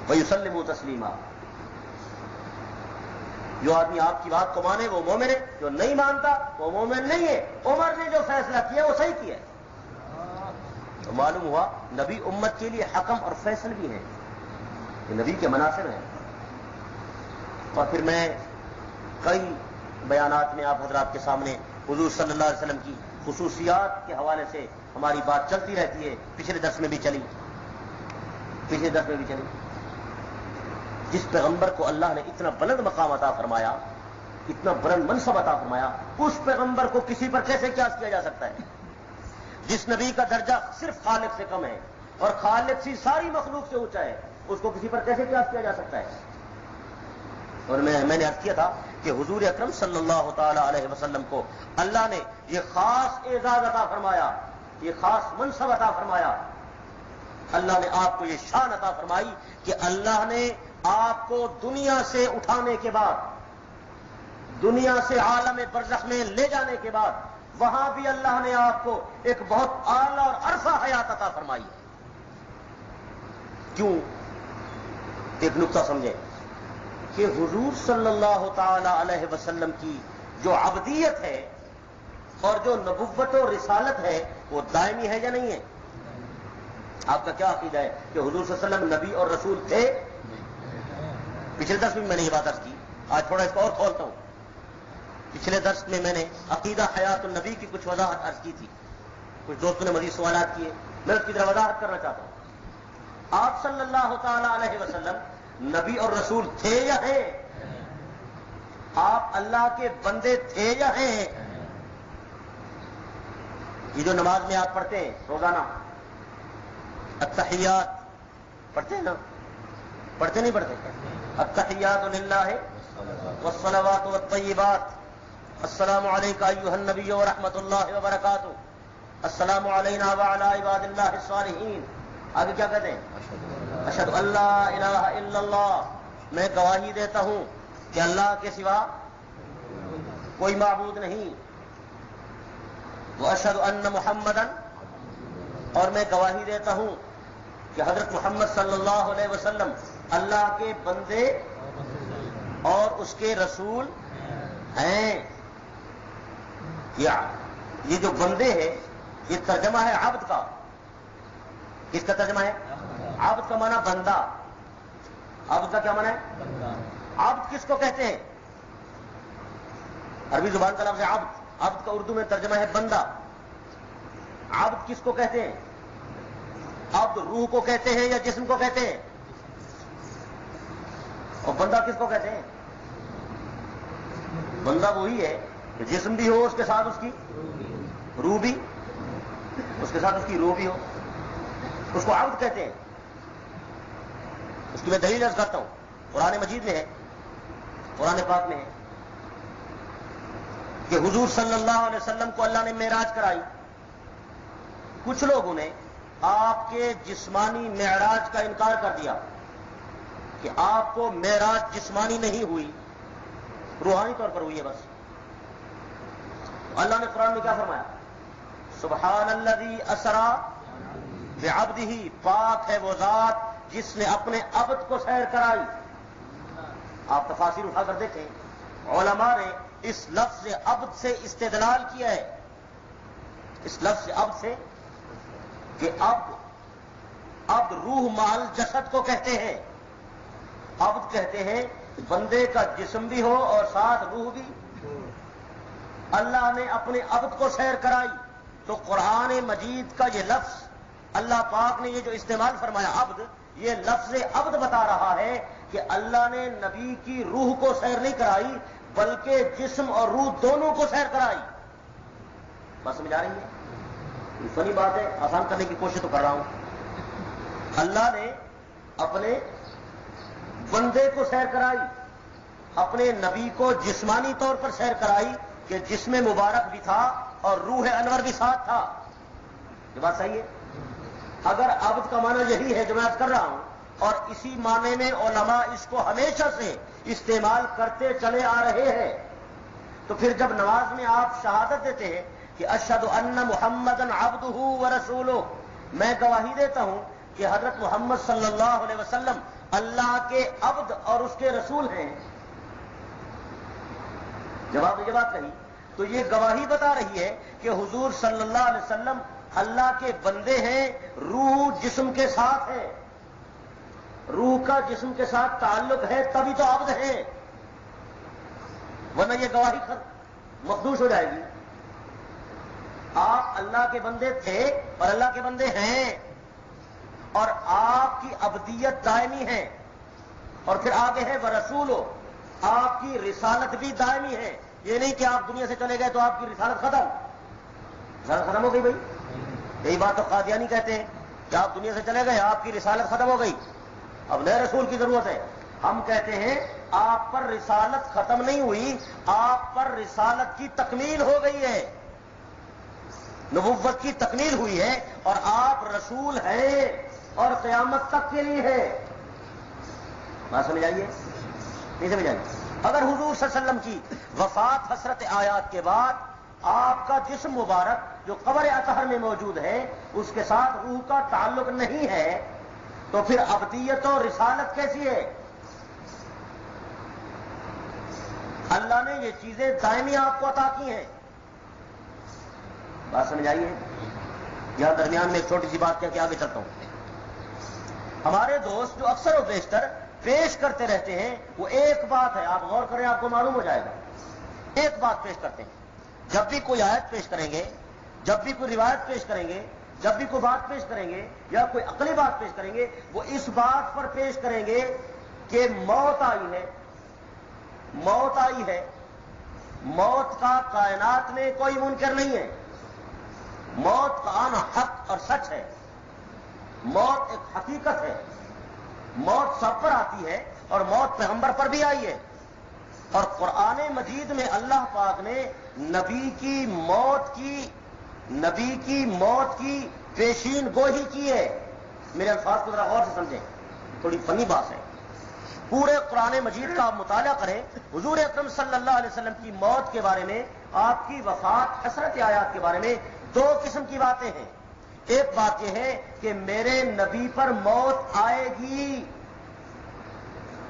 وَيُسَلِّمُوا تَسْلِيمًا, جو آدمی آپ کی بات کو مانے وہ مومن ہے, جو نہیں مانتا وہ مومن نہیں ہے. عمر نے جو فیصلہ کیا وہ صحیح کیا ہے. تو معلوم ہوا نبی امت کے لیے حکم اور فیصل بھی ہیں, یہ نبی کے مناسب ہیں. اور پھر میں کئی بیانات میں آپ حضرات کے سامنے حضور صلی اللہ علیہ وسلم کی خصوصیات کے حوالے سے ہماری بات چلتی رہتی ہے. پچھلے درس میں بھی چلی, جس پیغمبر کو اللہ نے اتنا بلند مقام عطا فرمایا, اتنا بلند منصب عطا فرمایا, اس پیغمبر کو کسی پر کیسے قیاس کیا جا سکتا ہے؟ جس نبی کا درجہ صرف خالق سے کم ہے اور خالق سے ساری مخلوق سے اونچا ہے, اس کو کسی پر کیسے قیاس کیا جا سکتا ہے؟ اور میں نے عرض کیا تھا کہ حضور اکرم صلی اللہ تعالی علیہ وسلم کو اللہ نے یہ خاص اعزاز عطا فرمایا, یہ خاص منصب عطا فرمایا اللہ نے آپ کو یہ شان عطا فرمائی کہ اللہ نے آپ کو دنیا سے اٹھانے کے بعد، دنیا سے عالم برزخ میں لے جانے کے بعد، وہاں بھی اللہ نے آپ کو ایک بہت اعلیٰ اور عرفہ حیات عطا فرمائی ہے۔ کیوں؟ ایک نقطہ سمجھیں کہ حضور صلی اللہ تعالی علیہ وسلم کی جو عبدیت ہے اور جو نبوت و رسالت ہے وہ دائمی ہے یا نہیں ہے؟ آپ کا کیا عقیدہ ہے کہ حضور صلی اللہ علیہ وسلم نبی اور رسول تھے؟ پچھلے درس میں نے یہ بات عرض کی، آج تھوڑا اس کو اور کھولتا ہوں۔ پچھلے درس میں میں نے عقیدہ حیات النبی کی کچھ وضاحت عرض کی تھی، کچھ دوستوں نے مزید سوالات کیے، میں اس کی طرح وضاحت کرنا چاہتا ہوں۔ آپ صلی اللہ تعالی علیہ وسلم نبی اور رسول تھے یا ہیں؟ آپ اللہ کے بندے تھے یا ہیں؟ یہ جو نماز میں آپ پڑھتے ہیں روزانہ، التحیات پڑھتے ہیں نا؟ پڑھتے نہیں پڑھتے؟ التحیات للہ والصلوات والطیبات، السلام علیکہ ایھا النبی ورحمۃ اللہ وبرکاتہ، السلام علینا وعلی عباد اللہ الصالحین۔ آگے کیا کہتے ہیں؟ اشہد ان لا الہ الا اللہ، میں گواہی دیتا ہوں کہ اللہ کے سوا کوئی معبود نہیں، واشہد ان محمدًا، اور میں گواہی دیتا ہوں کہ حضرت محمد صلی اللہ علیہ وسلم اللہ کے بندے اور اس کے رسول ہیں۔ یہ جو بندے ہیں یہ ترجمہ ہے عبد کا۔ کس کا ترجمہ ہے؟ عبد کا معنی بندہ۔ عبد کا کیا معنی ہے؟ عبد کس کو کہتے ہیں؟ عربی زبان کا لفظ ہے عبد، عبد کا اردو میں ترجمہ ہے بندہ۔ عبد کس کو کہتے ہیں؟ عبد روح کو کہتے ہیں یا جسم کو کہتے ہیں؟ اور بندہ کس کو کہتے ہیں؟ بندہ وہی ہے کہ جسم بھی ہو اس کے ساتھ اس کی روح بھی، اس کے ساتھ اس کی روح بھی ہو، اس کو عبد کہتے ہیں۔ اس کی میں دلیل عرض کرتا ہوں، قرآن مجید میں ہے، قرآن پاک میں ہے کہ حضور صلی اللہ علیہ وسلم کو اللہ نے معراج کرائی۔ کچھ لوگوں نے آپ کے جسمانی معراج کا انکار کر دیا کہ آپ کو معراج جسمانی نہیں ہوئی، روحانی طور پر ہوئی ہے بس۔ اللہ نے قرآن میں کیا فرمایا؟ سبحان الذی اسری بعبدہ، پاک ہے وہ ذات جس نے اپنے عبد کو سیر کرائی۔ آپ تفاسیر اٹھا کر دیکھیں، علماء نے اس لفظ عبد سے استدلال کیا ہے، اس لفظ عبد سے، کہ عبد روح مال جسد کو کہتے ہیں۔ عبد کہتے ہیں بندے کا جسم بھی ہو اور ساتھ روح بھی۔ اللہ نے اپنے عبد کو سیر کرائی، تو قرآن مجید کا یہ لفظ اللہ پاک نے یہ جو استعمال فرمایا عبد، یہ لفظ عبد بتا رہا ہے کہ اللہ نے نبی کی روح کو سیر نہیں کرائی بلکہ جسم اور روح دونوں کو سیر کرائی۔ بات سمجھ آ رہی ہے؟ فنی بات ہے، آسان کرنے کی کوشش تو کر رہا ہوں۔ اللہ نے اپنے بندے کو سیر کرائی، اپنے نبی کو جسمانی طور پر سیر کرائی کہ جسم مبارک بھی تھا اور روح انور بھی ساتھ تھا۔ یہ بات صحیح ہے؟ اگر عبد کا معنی یہی ہے جو میں عرض کر رہا ہوں، اور اسی معنی میں علماء اس کو ہمیشہ سے استعمال کرتے چلے آ رہے ہیں، تو پھر جب نماز میں آپ شہادت دیتے ہیں کہ اشہد ان محمدً عبدہ ورسولہ، میں گواہی دیتا ہوں کہ حضرت محمد صلی اللہ علیہ وسلم اللہ کے عبد اور اس کے رسول ہیں، جب آپ نے یہ بات کہی تو یہ گواہی بتا رہی ہے کہ حضور صلی اللہ علیہ وسلم اللہ کے بندے ہیں، روح جسم کے ساتھ ہے، روح کا جسم کے ساتھ تعلق ہے تبھی تو عبد ہے، ورنہ یہ گواہی مخدوش ہو جائے گی۔ آپ اللہ کے بندے تھے اور اللہ کے بندے ہیں، اور آپ کی عبدیت دائمی ہے، اور پھر آگے ہے ورسولو، آپ کی رسالت بھی دائمی ہے۔ یہ نہیں کہ آپ دنیا سے چلے گئے تو آپ کی رسالت ختم، رسالت ختم ہو گئی بھائی، یہی بات تو قادیانی کہتے ہیں کہ آپ دنیا سے چلے گئے آپ کی رسالت ختم ہو گئی، اب نئے رسول کی ضرورت ہے۔ ہم کہتے ہیں آپ پر رسالت ختم نہیں ہوئی، آپ پر رسالت کی تکمیل ہو گئی ہے، نبوت کی تکمیل ہوئی ہے، اور آپ رسول ہیں۔ اور قیامت تک کے لیے ہے. بات سمجھ آئیے نہیں سمجھ آئیے؟ اگر حضور صلی اللہ علیہ وسلم کی وفات حسرت آیات کے بعد آپ کا جسم مبارک جو قبر اطہر میں موجود ہے اس کے ساتھ روح کا تعلق نہیں ہے تو پھر ابدیت اور رسالت کیسی ہے؟ اللہ نے یہ چیزیں دائمی آپ کو عطا کی ہیں. بات سمجھ آئیے؟ یہاں درمیان میں ایک چھوٹی سی بات کہہ کے آگے چلتا ہوں. ہمارے دوست جو اکثر و بیشتر پیش کرتے رہتے ہیں وہ ایک بات ہے، آپ غور کریں آپ کو معلوم ہو جائے گا. ایک بات پیش کرتے ہیں، جب بھی کوئی آیت پیش کریں گے، جب بھی کوئی روایت پیش کریں گے، جب بھی کوئی بات پیش کریں گے یا کوئی عقلی بات پیش کریں گے وہ اس بات پر پیش کریں گے کہ موت آئی ہے، موت آئی ہے. موت کا کائنات میں کوئی منکر نہیں ہے. موت کا آنا حق اور سچ ہے. موت ایک حقیقت ہے. موت سب پر آتی ہے اور موت پیغمبر پر بھی آئی ہے. اور قرآن مجید میں اللہ پاک نے نبی کی موت کی پیشین گوئی کی ہے. میرے الفاظ کو ذرا غور سے سمجھیں، تھوڑی فنی بات ہے. پورے قرآن مجید کا آپ مطالعہ کریں، حضور اکرم صلی اللہ علیہ وسلم کی موت کے بارے میں، آپ کی وفات حسرت آیات کے بارے میں دو قسم کی باتیں ہیں. ایک بات یہ ہے کہ میرے نبی پر موت آئے گی.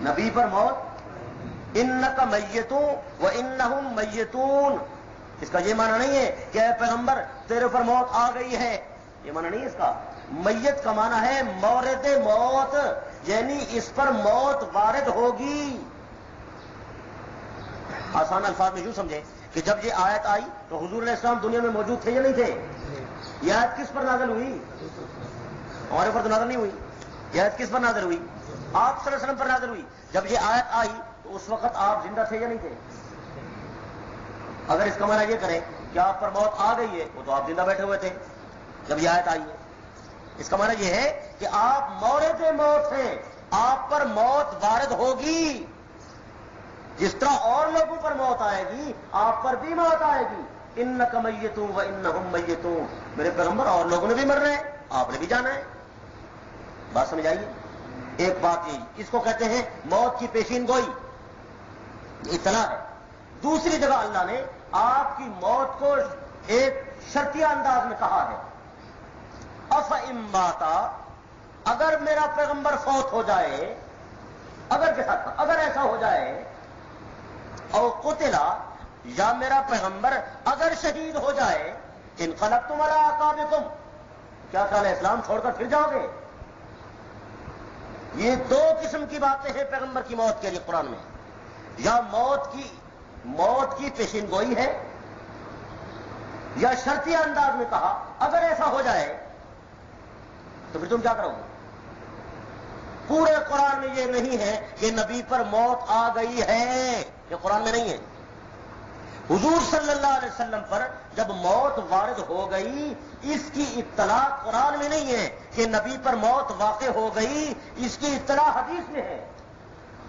نبی پر موت، انک میتون و انہم میتون. اس کا یہ معنی نہیں ہے کہ اے پیغمبر تیرے پر موت آ گئی ہے، یہ معنی نہیں ہے اس کا. میت کا معنی ہے مورد موت، یعنی اس پر موت وارد ہوگی. آسان الفاظ میں یوں سمجھیں کہ جب یہ آیت آئی تو حضور علیہ السلام دنیا میں موجود تھے یا نہیں تھے؟ یہ آیت کس پر نازل ہوئی؟ ہمارے پر تو نازل نہیں ہوئی. یہ آیت کس پر نازل ہوئی؟ آپ صلی اللہ علیہ وسلم پر نازل ہوئی. جب یہ آیت آئی تو اس وقت آپ زندہ تھے یا نہیں تھے؟ اگر اس کا معنی یہ کریں کہ آپ پر موت آ گئی ہے، وہ تو آپ زندہ بیٹھے ہوئے تھے جب یہ آیت آئی ہے. اس کا معنی یہ ہے کہ آپ مورد موت ہیں، آپ پر موت وارد ہوگی. جس طرح اور لوگوں پر موت آئے گی آپ پر بھی موت آئے گی. انک میتون و انہم میتون. میرے پیغمبر اور لوگوں نے بھی مرنا ہے، آپ نے بھی جانا ہے. بات سمجھ آئیے؟ ایک بات یہی، اس کو کہتے ہیں موت کی پیشین گوئی، اطلاع ہے. دوسری جگہ اللہ نے آپ کی موت کو ایک شرطیہ انداز میں کہا ہے. افإن مات، اگر میرا پیغمبر فوت ہو جائے، اگر ایسا ہو جائے، او قتلا، یا میرا پیغمبر اگر شہید ہو جائے، انقلبتم علی اعقابکم، کیا خیال ہے اسلام چھوڑ کر پھر جاؤ گے؟ یہ دو قسم کی باتیں ہیں پیغمبر کی موت کے لیے قرآن میں. یا موت کی پیشین گوئی ہے، یا شرطیہ انداز میں کہا اگر ایسا ہو جائے تو پھر تم کیا کرو گے؟ پورے قرآن میں یہ نہیں ہے کہ نبی پر موت آ گئی ہے، یہ قرآن میں نہیں ہے. حضور صلی اللہ علیہ وسلم پر جب موت وارد ہو گئی اس کی اطلاع قرآن میں نہیں ہے کہ نبی پر موت واقع ہو گئی، اس کی اطلاع حدیث میں ہے.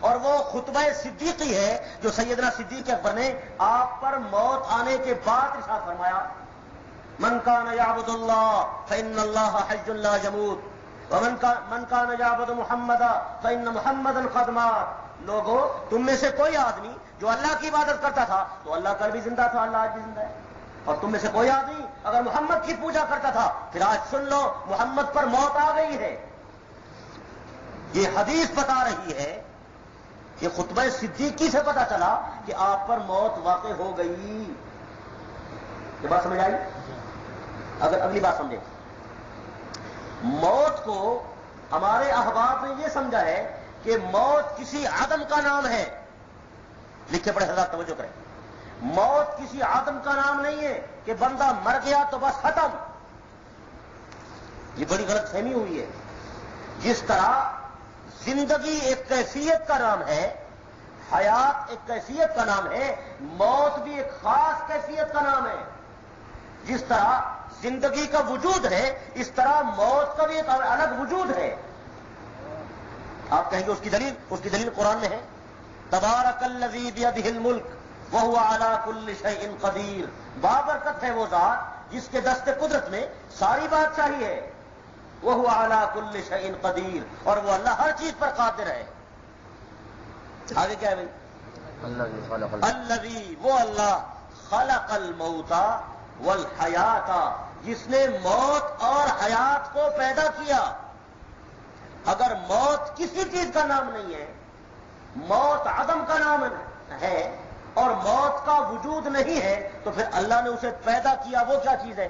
اور وہ خطبہ صدیقی ہے جو سیدنا صدیق اکبر نے آپ پر موت آنے کے بعد ارشاد فرمایا، من کان یعبد اللہ فإن اللہ حی لا یموت ومن کان یعبد محمدا فإن محمدا قد مات. لوگوں تم میں سے کوئی آدمی جو اللہ کی عبادت کرتا تھا تو اللہ کل بھی زندہ تھا، اللہ آج بھی زندہ ہے. اور تم میں سے کوئی آدمی اگر محمد کی پوجا کرتا تھا پھر آج سن لو محمد پر موت آ گئی ہے. یہ حدیث بتا رہی ہے، یہ خطبہ صدیقی سے پتا چلا کہ آپ پر موت واقع ہو گئی. یہ بات سمجھ آئی؟ اگر اگلی بات سمجھیں، موت کو ہمارے احباب نے یہ سمجھا ہے کہ موت کسی عدم کا نام ہے. لکھے پڑھے حضرات توجہ کریں، موت کسی عدم کا نام نہیں ہے کہ بندہ مر گیا تو بس ختم. یہ بڑی غلط فہمی ہوئی ہے. جس طرح زندگی ایک کیفیت کا نام ہے، حیات ایک کیفیت کا نام ہے، موت بھی ایک خاص کیفیت کا نام ہے. جس طرح زندگی کا وجود ہے اس طرح موت کا بھی ایک الگ وجود ہے. آپ کہیں گے اس کی دلیل قرآن میں ہے، تبارک الذی بیدہ الملک وہو علی کل شیء قدیر. بابرکت ہے وہ ذات جس کے دست قدرت میں ساری بادشاہی ہے. وهو على كل شيء قدیر، اور وہ اللہ ہر چیز پر قادر ہے۔ آگے کیا ہے بھائی؟ الذی، وہ اللہ، خلق الموت والحیات، جس نے موت اور حیات کو پیدا کیا۔ اگر موت کسی چیز کا نام نہیں ہے، موت عدم کا نام ہے، اور موت کا وجود نہیں ہے، تو پھر اللہ نے اسے پیدا کیا، وہ کیا چیز ہے؟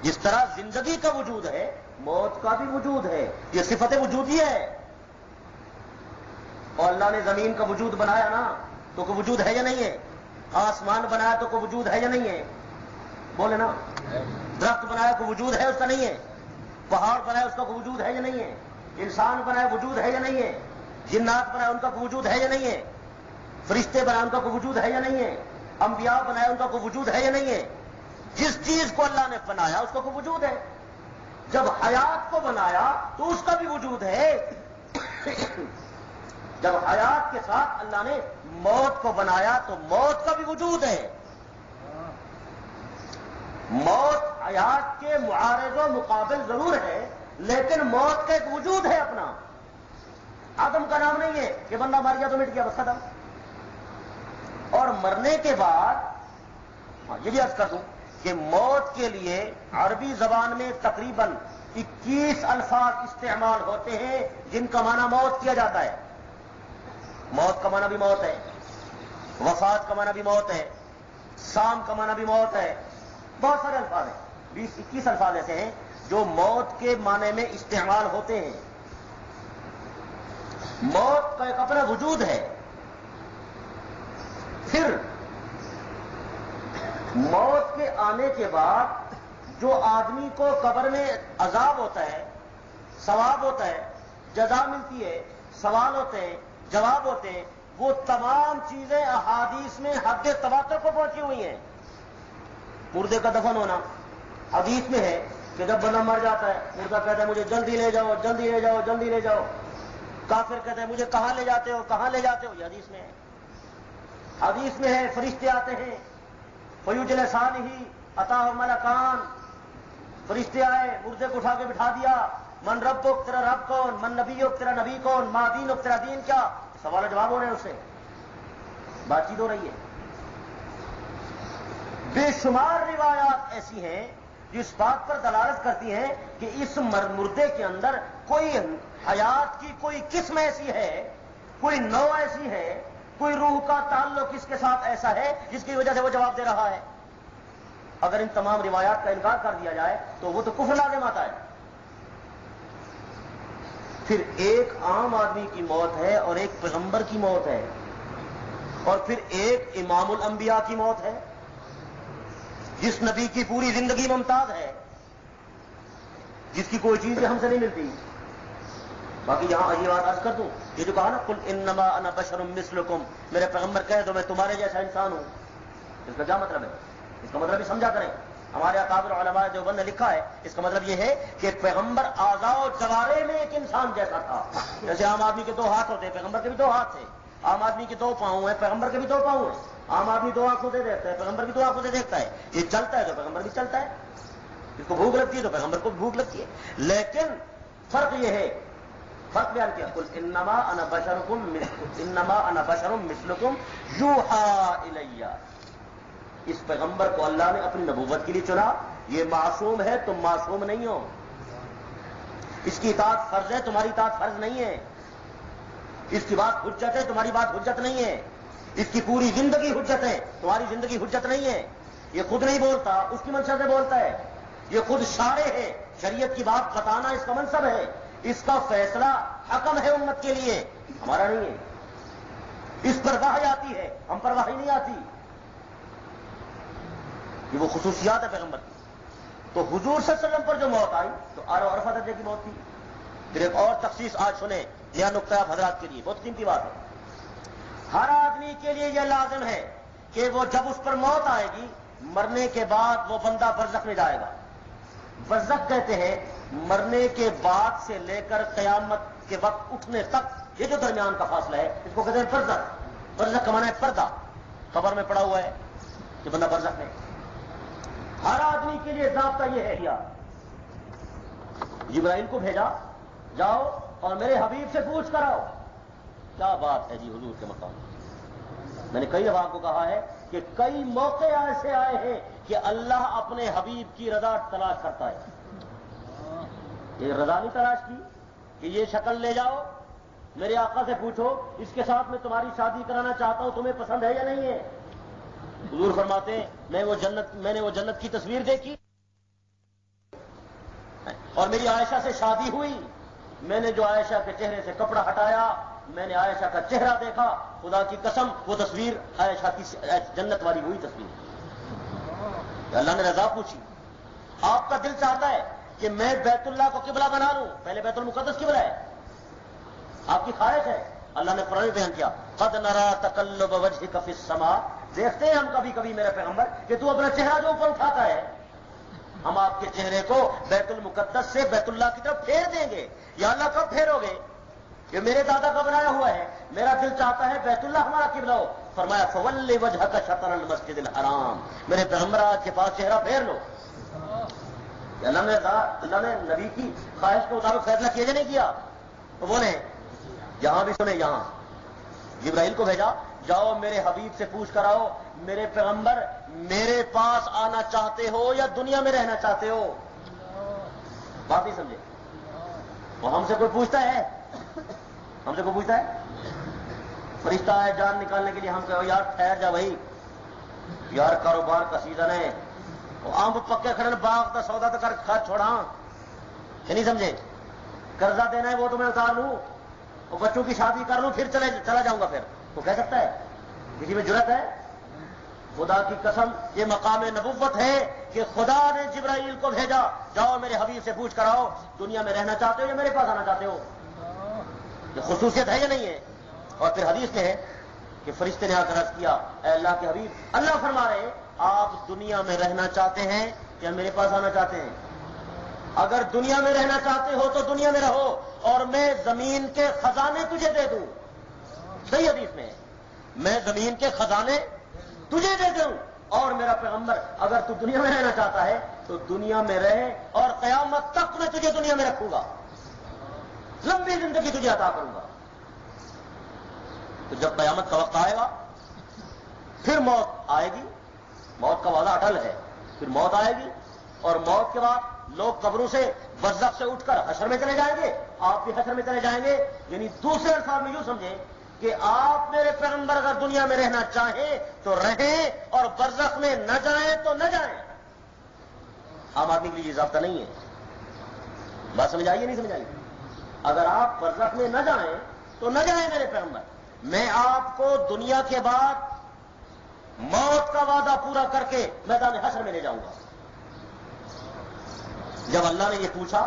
جس طرح زندگی کا وجود ہے، موت کا بھی وجود ہے، یہ صفت وجودی ہے۔ اور اللہ نے زمین کا وجود بنایا نا، تو کوئی وجود ہے یا نہیں ہے؟ آسمان بنایا تو کوئی وجود ہے یا نہیں ہے؟ بولے نا۔ درخت بنایا کوئی وجود ہے اس کا نہیں ہے؟ پہاڑ بنایا اس کا کوئی وجود ہے یا نہیں ہے؟ انسان بنایا وجود ہے یا نہیں ہے؟ جنات بنایا ان کا کوئی وجود ہے یا نہیں ہے؟ فرشتے بنائے ان کا کوئی وجود ہے یا نہیں ہے؟ انبیاء بنائے ان کا کوئی وجود ہے یا نہیں ہے؟ جس چیز کو اللہ نے بنایا اس کا کوئی وجود ہے۔ جب حیات کو بنایا تو اس کا بھی وجود ہے۔ جب حیات کے ساتھ اللہ نے موت کو بنایا تو موت کا بھی وجود ہے۔ موت حیات کے معارض و مقابل ضرور ہے، لیکن موت کا ایک وجود ہے اپنا۔ عدم کا نام نہیں ہے کہ بندہ مر گیا تو مٹ گیا بس ختم۔ اور مرنے کے بعد یہ بھی عرض کر دوں کہ موت کے لیے عربی زبان میں تقریباً 21 الفاظ استعمال ہوتے ہیں جن کا معنی موت کیا جاتا ہے۔ موت کا معنی بھی موت ہے، وفات کا معنی بھی موت ہے، سام کا معنی بھی موت ہے، بہت سارے الفاظ ہیں، 20-21 الفاظ ایسے ہیں جو موت کے معنی میں استعمال ہوتے ہیں۔ موت کا ایک اپنا وجود ہے۔ پھر موت کے آنے کے بعد جو آدمی کو قبر میں عذاب ہوتا ہے، ثواب ہوتا ہے، جزا ملتی ہے، سوال ہوتے ہیں، جواب ہوتے ہیں، وہ تمام چیزیں احادیث میں حد تواتر کو پہنچی ہوئی ہیں۔ مردے کا دفن ہونا حدیث میں ہے کہ جب بندہ مر جاتا ہے، مردہ کہتا ہے مجھے جلدی لے جاؤ، جلدی لے جاؤ، جلدی لے جاؤ۔ کافر کہتا ہے مجھے کہاں لے جاتے ہو، کہاں لے جاتے ہو؟ یہ حدیث میں ہے۔ حدیث میں ہے فرشتے آتے ہیں، فیجلسانہ اتاہ ملکان، فرشتے آئے، مردے کو اٹھا کے بٹھا دیا، من ربک، تیرا رب کون، من نبیک، تیرا نبی کون، ما دینک، تیرا دین کیا؟ سوال و جواب ہو رہے ہیں، اس سے بات چیت ہو رہی ہے۔ بے شمار روایات ایسی ہیں جو اس بات پر دلالت کرتی ہیں کہ اس مردے کے اندر کوئی حیات کی کوئی قسم ایسی ہے، کوئی نوع ایسی ہے، کوئی روح کا تعلق اس کے ساتھ ایسا ہے جس کی وجہ سے وہ جواب دے رہا ہے۔ اگر ان تمام روایات کا انکار کر دیا جائے تو وہ تو کفر لازم آتا ہے۔ پھر ایک عام آدمی کی موت ہے اور ایک پیغمبر کی موت ہے، اور پھر ایک امام الانبیاء کی موت ہے جس نبی کی پوری زندگی ممتاز ہے، جس کی کوئی چیز ہم سے نہیں ملتی۔ باقی یہاں یہ بات عرض کر دوں، یہ جو کہا نا قل انما انا بشر مثلکم، میرے پیغمبر کہہ دو میں تمہارے جیسا انسان ہوں، اس کا کیا مطلب ہے؟ اس کا مطلب بھی سمجھا کریں۔ ہمارے اکابر علماء دیوبند نے لکھا ہے اس کا مطلب یہ ہے کہ پیغمبر اعضاء و جوارح میں ایک انسان جیسا تھا۔ جیسے عام آدمی کے 2 ہاتھ ہوتے ہیں، پیغمبر کے بھی 2 ہاتھ تھے۔ عام آدمی کے 2 پاؤں ہیں، پیغمبر کے بھی 2 پاؤں ہیں۔ عام آدمی 2 آنکھوں سے دیکھتا ہے، پیغمبر بھی 2 آنکھوں سے دیکھتا ہے۔ یہ چلتا ہے تو پیغمبر بھی چلتا ہے، اس کو بھوک لگتی ہے تو پیغمبر کو بھوک لگتی ہے۔ لیکن فرق یہ ہے، فرق بیان کیا، قل انما انا بشر مثلکم یوحی الی۔ اس پیغمبر کو اللہ نے اپنی نبوت کے لیے چنا، یہ معصوم ہے، تم معصوم نہیں ہو۔ اس کی اطاعت فرض ہے، تمہاری اطاعت فرض نہیں ہے۔ اس کی بات حجت ہے، تمہاری بات حجت نہیں ہے۔ اس کی پوری زندگی حجت ہے، تمہاری زندگی حجت نہیں ہے۔ یہ خود نہیں بولتا، اس کی منشا سے بولتا ہے۔ یہ خود شارع ہے، شریعت کی بات بتانا اس کا منصب ہے، اس کا فیصلہ حکم ہے امت کے لیے، ہمارا نہیں ہے۔ اس پر وحی آتی ہے، ہم پر وحی نہیں آتی۔ یہ وہ خصوصیات ہے پیغمبر کی۔ تو حضور صلی اللہ علیہ وسلم پر جو موت آئی تو عرفہ درجے کی موت تھی۔ پھر ایک اور تخصیص آج سنیں، یہ نقطہ آپ حضرات کے لیے بہت قیمتی بات ہے۔ ہر آدمی کے لیے یہ لازم ہے کہ وہ جب اس پر موت آئے گی، مرنے کے بعد وہ بندہ برزخ میں جائے گا۔ برزخ کہتے ہیں مرنے کے بعد سے لے کر قیامت کے وقت اٹھنے تک یہ جو درمیان کا فاصلہ ہے، اس کو کہتے ہیں برزخ۔ برزخ کا معنی ہے پردہ، قبر میں پڑا ہوا ہے کہ بندہ برزخ میں۔ ہر آدمی کے لیے ضابطہ یہ ہے جبرائیل کو بھیجا، جاؤ اور میرے حبیب سے پوچھ کر آؤ۔ کیا بات ہے جی حضور کے مقام۔ میں نے کئی دفعہ آپ کو کہا ہے کہ کئی موقع ایسے آئے ہیں کہ اللہ اپنے حبیب کی رضا تلاش کرتا ہے۔ یہ رضا نہیں تلاش کی کہ یہ شکل لے جاؤ، میرے آقا سے پوچھو اس کے ساتھ میں تمہاری شادی کرانا چاہتا ہوں، تمہیں پسند ہے یا نہیں ہے؟ حضور فرماتے ہیں میں نے وہ جنت کی تصویر دیکھی اور میری عائشہ سے شادی ہوئی، میں نے جو عائشہ کے چہرے سے کپڑا ہٹایا، میں نے عائشہ کا چہرہ دیکھا، خدا کی قسم وہ تصویر عائشہ کی جنت والی ہوئی تصویر۔ اللہ نے رضا پوچھی۔ آپ کا دل چاہتا ہے کہ میں بیت اللہ کو قبلہ بنا لوں، پہلے بیت المقدس قبلہ ہے، آپ کی خواہش ہے۔ اللہ نے قرآن بیان کیا، قد نرى تقلب وجهك في السماء، دیکھتے ہیں ہم کبھی کبھی میرے پیغمبر کہ تو اپنا چہرہ جو اوپر اٹھاتا ہے، ہم آپ کے چہرے کو بیت المقدس سے بیت اللہ کی طرف پھیر دیں گے۔ یا اللہ کب پھیرو گے؟ یہ میرے دادا کا بنایا ہوا ہے، میرا دل چاہتا ہے بیت اللہ ہمارا قبلہ ہو۔ فرمایا فول وجهك شطر المسجد الحرام، میرے پیغمبر آج کے پاس چہرہ پھیر لو۔ اللہ نے نبی کی خواہش کے مطابق فیصلہ کیا یا نہیں کیا؟ تو بولے یہاں بھی سنے، یہاں جبرائیل کو بھیجا، جاؤ میرے حبیب سے پوچھ کر آؤ میرے پیغمبر میرے پاس آنا چاہتے ہو یا دنیا میں رہنا چاہتے ہو؟ بات نہیں سمجھے؟ وہ ہم سے کوئی پوچھتا ہے؟ ہم سے کوئی پوچھتا ہے؟ فرشتہ ہے جان نکالنے کے لیے، ہم کہو یار ٹھہر جا بھائی، یار کاروبار کا سیزن ہے، آم پکے کھڑے باغ کا سودا تو کر کھا چھوڑا، یہ نہیں سمجھے؟ قرضہ دینا ہے وہ تو میں اتار لوں، اور بچوں کی شادی کر لوں، پھر چلا جاؤں گا، پھر تو کہہ سکتا ہے؟ کسی میں جرأت ہے؟ خدا کی قسم یہ مقام نبوت ہے کہ خدا نے جبرائیل کو بھیجا، جاؤ میرے حبیب سے پوچھ کر آؤ دنیا میں رہنا چاہتے ہو یا میرے پاس آنا چاہتے ہو؟ یہ خصوصیت ہے یا نہیں ہے؟ اور پھر حدیث میں ہے کہ فرشتے نے آ کر عرض کیا اے اللہ کے حبیب، اللہ فرما رہے آپ دنیا میں رہنا چاہتے ہیں یا میرے پاس آنا چاہتے ہیں؟ اگر دنیا میں رہنا چاہتے ہو تو دنیا میں رہو اور میں زمین کے خزانے تجھے دے دوں۔ صحیح حدیث میں ہے، میں زمین کے خزانے تجھے دے دوں، اور میرا پیغمبر اگر تو دنیا میں رہنا چاہتا ہے تو دنیا میں رہے اور قیامت تک میں تجھے دنیا میں رکھوں گا، لمبی زندگی تجھے عطا کروں گا۔ تو جب قیامت کا وقت آئے گا پھر موت آئے گی، موت کا وعدہ اٹل ہے، پھر موت آئے گی اور موت کے بعد لوگ قبروں سے برزخ سے اٹھ کر حشر میں چلے جائیں گے، آپ بھی حشر میں چلے جائیں گے۔ یعنی دوسرے الفاظ میں یوں سمجھیں کہ آپ میرے پیغمبر اگر دنیا میں رہنا چاہیں تو رہیں اور برزخ میں نہ جائیں تو نہ جائیں۔ عام آدمی کے لیے یہ ضابطہ نہیں ہے، بات سمجھ آئیے نہیں سمجھ آئیے؟ اگر آپ برزخ میں نہ جائیں تو نہ جائیں میرے پیغمبر، میں آپ کو دنیا کے بعد موت کا وعدہ پورا کر کے میدان حشر میں لے جاؤں گا۔ جب اللہ نے یہ پوچھا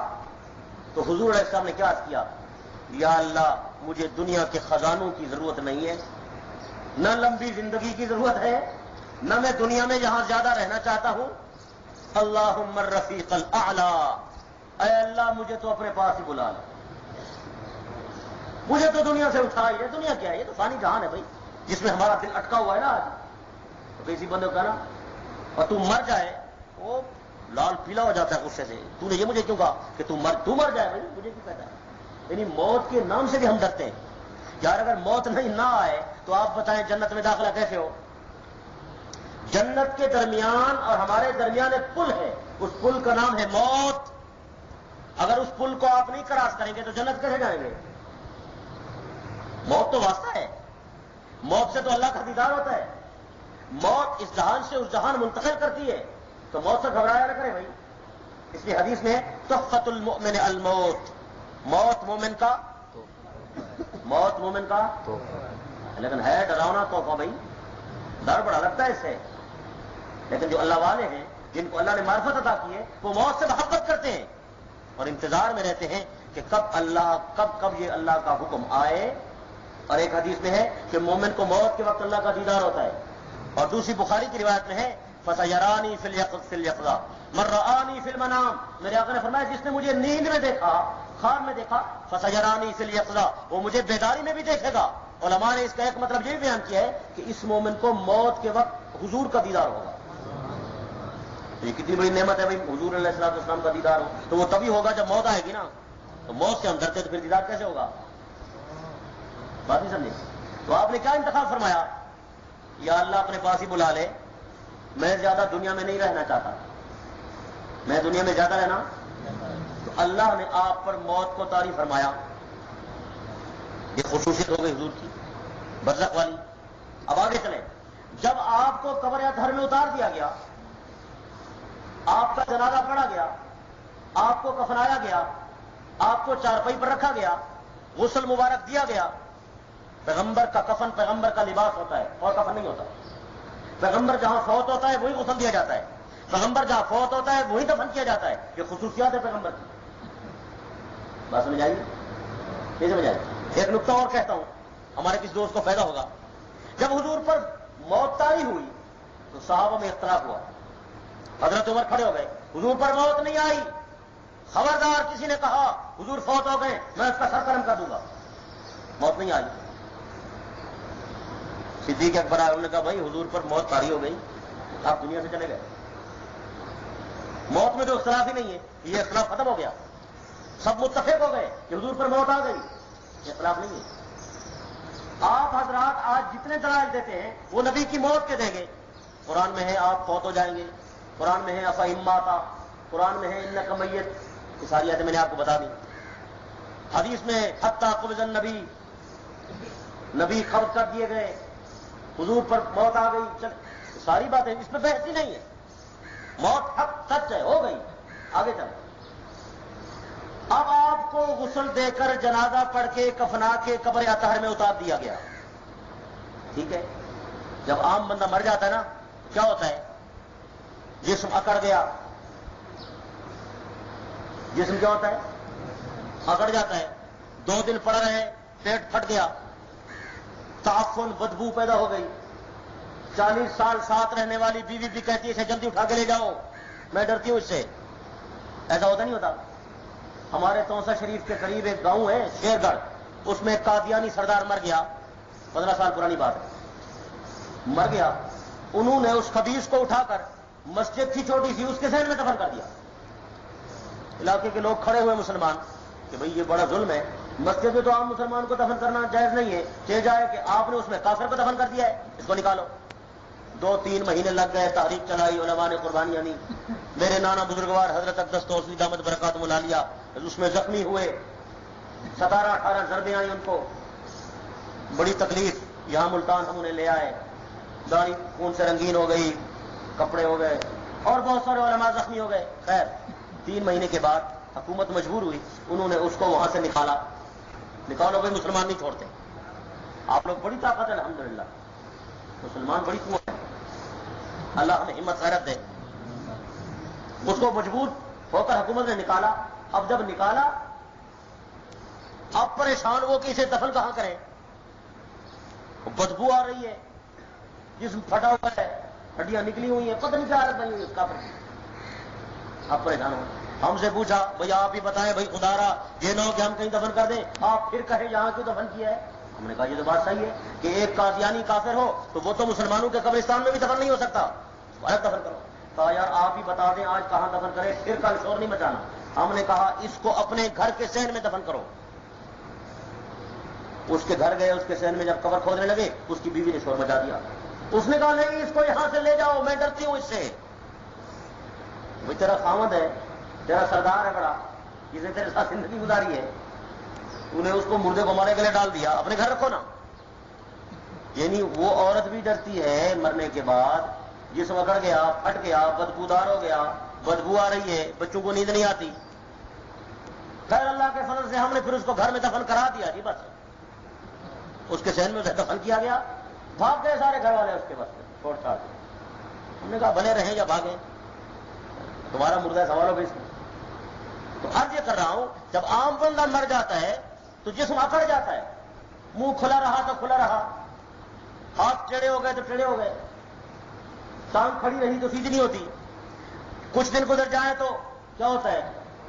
تو حضور علیہ السلام نے کیا عرض کیا؟ یا اللہ مجھے دنیا کے خزانوں کی ضرورت نہیں ہے، نہ لمبی زندگی کی ضرورت ہے، نہ میں دنیا میں یہاں زیادہ رہنا چاہتا ہوں۔ اللہم الرفیق الاعلی، اے اللہ مجھے تو اپنے پاس ہی بلا لو، مجھے تو دنیا سے اٹھا ہی ہے۔ دنیا کیا ہے؟ یہ تو فانی جہان ہے بھائی، جس میں ہمارا دل اٹکا ہوا ہے نا آج۔ تو کسی بندے کو کہنا اور تو مر جائے، وہ لال پیلا ہو جاتا ہے غصے سے، تو نے یہ مجھے کیوں کہا کہ تو مر جائے؟ بھائی مجھے کیوں کہتا ہے؟ یعنی موت کے نام سے بھی ہم ڈرتے ہیں۔ یار اگر موت نہیں نہ آئے تو آپ بتائیں جنت میں داخلہ کیسے ہو؟ جنت کے درمیان اور ہمارے درمیان ایک پل ہے، اس پل کا نام ہے موت۔ اگر اس پل کو آپ نہیں کراس کریں گے تو جنت کیسے جائیں گے؟ موت تو واسطہ ہے، موت سے تو اللہ کا دیدار ہوتا ہے۔ موت اس جہان سے اس جہان منتقل کرتی ہے، تو موت سے گھبرایا نہ کرے بھائی۔ اس لیے حدیث میں تحفۃ المؤمن الموت، موت مومن کا لیکن ہے ڈراؤنا تحفہ بھائی، ڈر بڑا لگتا ہے اس سے، لیکن جو اللہ والے ہیں جن کو اللہ نے معرفت عطا کی ہے وہ موت سے محبت کرتے ہیں اور انتظار میں رہتے ہیں کہ کب یہ اللہ کا حکم آئے۔ اور ایک حدیث میں ہے کہ مومن کو موت کے وقت اللہ کا دیدار ہوتا ہے، اور دوسری بخاری کی روایت میں ہے فَسَيَرَانِي فِي الْيَقْظَةِ مَن رَآنِي فِي الْمَنَامِ، میرے آقا نے فرمایا جس نے مجھے نیند میں دیکھا، خواب میں دیکھا، فَسَيَرَانِي فِي الْيَقْظَةِ وہ مجھے بیداری میں بھی دیکھے گا۔ علماء نے اس کا ایک مطلب یہ بھی بیان کیا ہے کہ اس مومن کو موت کے وقت حضور کا دیدار ہوگا۔ یہ کتنی بڑی نعمت ہے بھائی حضور علیہ الصلوۃ والسلام کا دیدار ہو. تو وہ تبھی ہوگا جب موت آئے گی نا. تو موت سے ہم ڈرتے تو پھر دیدار کیسے ہوگا؟ بات نہیں سمجھے. تو آپ نے کیا انتخاب فرمایا؟ یا اللہ اپنے پاس ہی بلا لے, میں زیادہ دنیا میں نہیں رہنا چاہتا, میں دنیا میں زیادہ رہنا. تو اللہ نے آپ پر موت کو طاری فرمایا. یہ خصوصیت ہو گئی حضور کی برزخ والی. اب آگے چلیں. جب آپ کو قبر اطہر میں اتار دیا گیا, آپ کا جنازہ پڑھا گیا, آپ کو کفنایا گیا, آپ کو چارپائی پر رکھا گیا, غسل مبارک دیا گیا. پیغمبر کا کفن پیغمبر کا لباس ہوتا ہے اور کفن نہیں ہوتا. پیغمبر جہاں فوت ہوتا ہے وہی غسل دیا جاتا ہے, پیغمبر جہاں فوت ہوتا ہے وہی دفن کیا جاتا ہے. یہ خصوصیات ہے پیغمبر کی. بات سمجھ آئیے؟ یہ سمجھ آئیے. ایک نقطہ اور کہتا ہوں, ہمارے کسی دوست کو فائدہ ہوگا. جب حضور پر موت طاری ہوئی تو صحابہ میں اختلاف ہوا. حضرت عمر کھڑے ہو گئے, حضور پر موت نہیں آئی, خبردار کسی نے کہا حضور فوت ہو گئے میں اس کا سر قلم کر دوں گا. موت نہیں آئی. صدیق اکبر انہوں نے کہا بھائی حضور پر موت طاری ہو گئی, آپ دنیا سے چلے گئے. موت میں جو اختلاف ہی نہیں ہے, یہ اختلاف ختم ہو گیا. سب متفق ہو گئے کہ حضور پر موت آ گئی, یہ اختلاف نہیں ہے. آپ حضرات آج جتنے دلائل دیتے ہیں وہ نبی کی موت کے دیں گے. قرآن میں ہے آپ فوت ہو جائیں گے, قرآن میں ہے افہم ماتا, قرآن میں ہے انک میت. یہ ساری آیتیں میں نے آپ کو بتا دی. حدیث میں حتی قبض النبی, نبی قبض کر دیے گئے, حضور پر موت آ گئی. چل ساری باتیں, اس میں بحث ہی نہیں ہے. موت حق سچ ہے, ہو گئی. آگے چل. اب آپ کو غسل دے کر جنازہ پڑھ کے کفنا کے قبر اطہر میں اتار دیا گیا. ٹھیک ہے. جب عام بندہ مر جاتا ہے نا کیا ہوتا ہے؟ جسم اکڑ گیا. جسم کیا ہوتا ہے؟ اکڑ جاتا ہے. 2 دن پڑ رہے, پیٹ پھٹ گیا, تعفن بدبو پیدا ہو گئی. 40 سال ساتھ رہنے والی بیوی بھی کہتی ہے اسے جلدی اٹھا کے لے جاؤ, میں ڈرتی ہوں اس سے. ایسا ہوتا نہیں ہوتا؟ ہمارے توسا شریف کے قریب ایک گاؤں ہے شیر گڑھ, اس میں ایک قادیانی سردار مر گیا. 15 سال پرانی بات ہے. مر گیا. انہوں نے اس خبیث کو اٹھا کر مسجد تھی چھوٹی سی, اس کے ذہن میں دفن کر دیا. علاقے کے لوگ کھڑے ہوئے مسلمان کہ بھئی یہ بڑا ظلم ہے, مسجد میں تو عام مسلمان کو دفن کرنا جائز نہیں ہے, چہ جائے کہ آپ نے اس میں کافر کو دفن کر دیا ہے, اس کو نکالو. 2-3 مہینے لگ گئے, تحریک چلائی, علماء نے قربانیاں دی. میرے نانا بزرگوار حضرت اقدس توسیع دامت برکاتہم العالیہ اس میں زخمی ہوئے. 17-18 ضربیں آئی ان کو, بڑی تکلیف. یہاں ملتان ہم انہیں لے آئے, داڑھی خون سے رنگین ہو گئی, کپڑے ہو گئے, اور بہت سارے علماء زخمی ہو گئے. خیر 3 مہینے کے بعد حکومت مجبور ہوئی, انہوں نے اس کو وہاں سے نکالا. نکالو بھائی, مسلمان نہیں چھوڑتے. آپ لوگ بڑی طاقت ہے الحمدللہ, مسلمان بڑی قوت ہے, اللہ ہمیں ہمت غیرت دے. اس کو مجبور ہو کر حکومت نے نکالا. اب جب نکالا, اب پریشان وہ کہ اسے دفن کہاں کریں, بدبو آ رہی ہے, جسم پھٹا ہوا ہے, ہڈیاں نکلی ہوئی ہیں, پتہ نہیں کیا حالت بنی ہوئی اس کافر کی. آپ پریشان ہو. ہم سے پوچھا بھئی آپ ہی بتائیں بھئی خدا را, یہ نہ ہو کہ ہم کہیں دفن کر دیں, آپ پھر کہیں یہاں کیوں دفن کیا ہے. ہم نے کہا یہ تو بات صحیح ہے کہ ایک قادیانی کافر ہو تو وہ تو مسلمانوں کے قبرستان میں بھی دفن نہیں ہو سکتا, الگ دفن کرو. کہا یار آپ ہی بتا دیں آج کہاں دفن کریں, پھر کل شور نہیں مچانا. ہم نے کہا اس کو اپنے گھر کے صحن میں دفن کرو. اس کے گھر گئے, اس کے صحن میں جب قبر کھودنے لگے اس کی بیوی نے شور مچا دیا. اس نے کہا نہیں اس کو یہاں سے لے جاؤ, میں ڈرتی ہوں اس سے. وہ تیرا خاوند ہے, تیرا سردار ہے بڑا, جس نے تیرے ساتھ زندگی گزاری ہے, تو نے اس کو مردے کو مارے کے لیے ڈال دیا, اپنے گھر رکھو نا. یعنی وہ عورت بھی ڈرتی ہے مرنے کے بعد, جسم اکڑ گیا, پھٹ گیا, بدبودار ہو گیا, بدبو آ رہی ہے, بچوں کو نیند نہیں آتی. خیر اللہ کے فضل سے ہم نے پھر اس کو گھر میں دفن کرا دیا جی, بس اس کے صحن میں اسے دفن کیا گیا. بھاگ گئے سارے گھر والے اس کے بس چھوڑ چھاڑ کے. ہم نے کہا بنے رہیں یا بھاگیں, تمہارا مردہ سوالو بھی اس میں. تو عرض یہ کر رہا ہوں, جب عام بندہ مر جاتا ہے تو جسم اکڑ جاتا ہے, منہ کھلا رہا تو کھلا رہا, ہاتھ ٹیڑے ہو گئے تو ٹیڑے ہو گئے, ٹانگ کھڑی رہی تو سیدھی نہیں ہوتی. کچھ دن گزر جائیں تو کیا ہوتا ہے,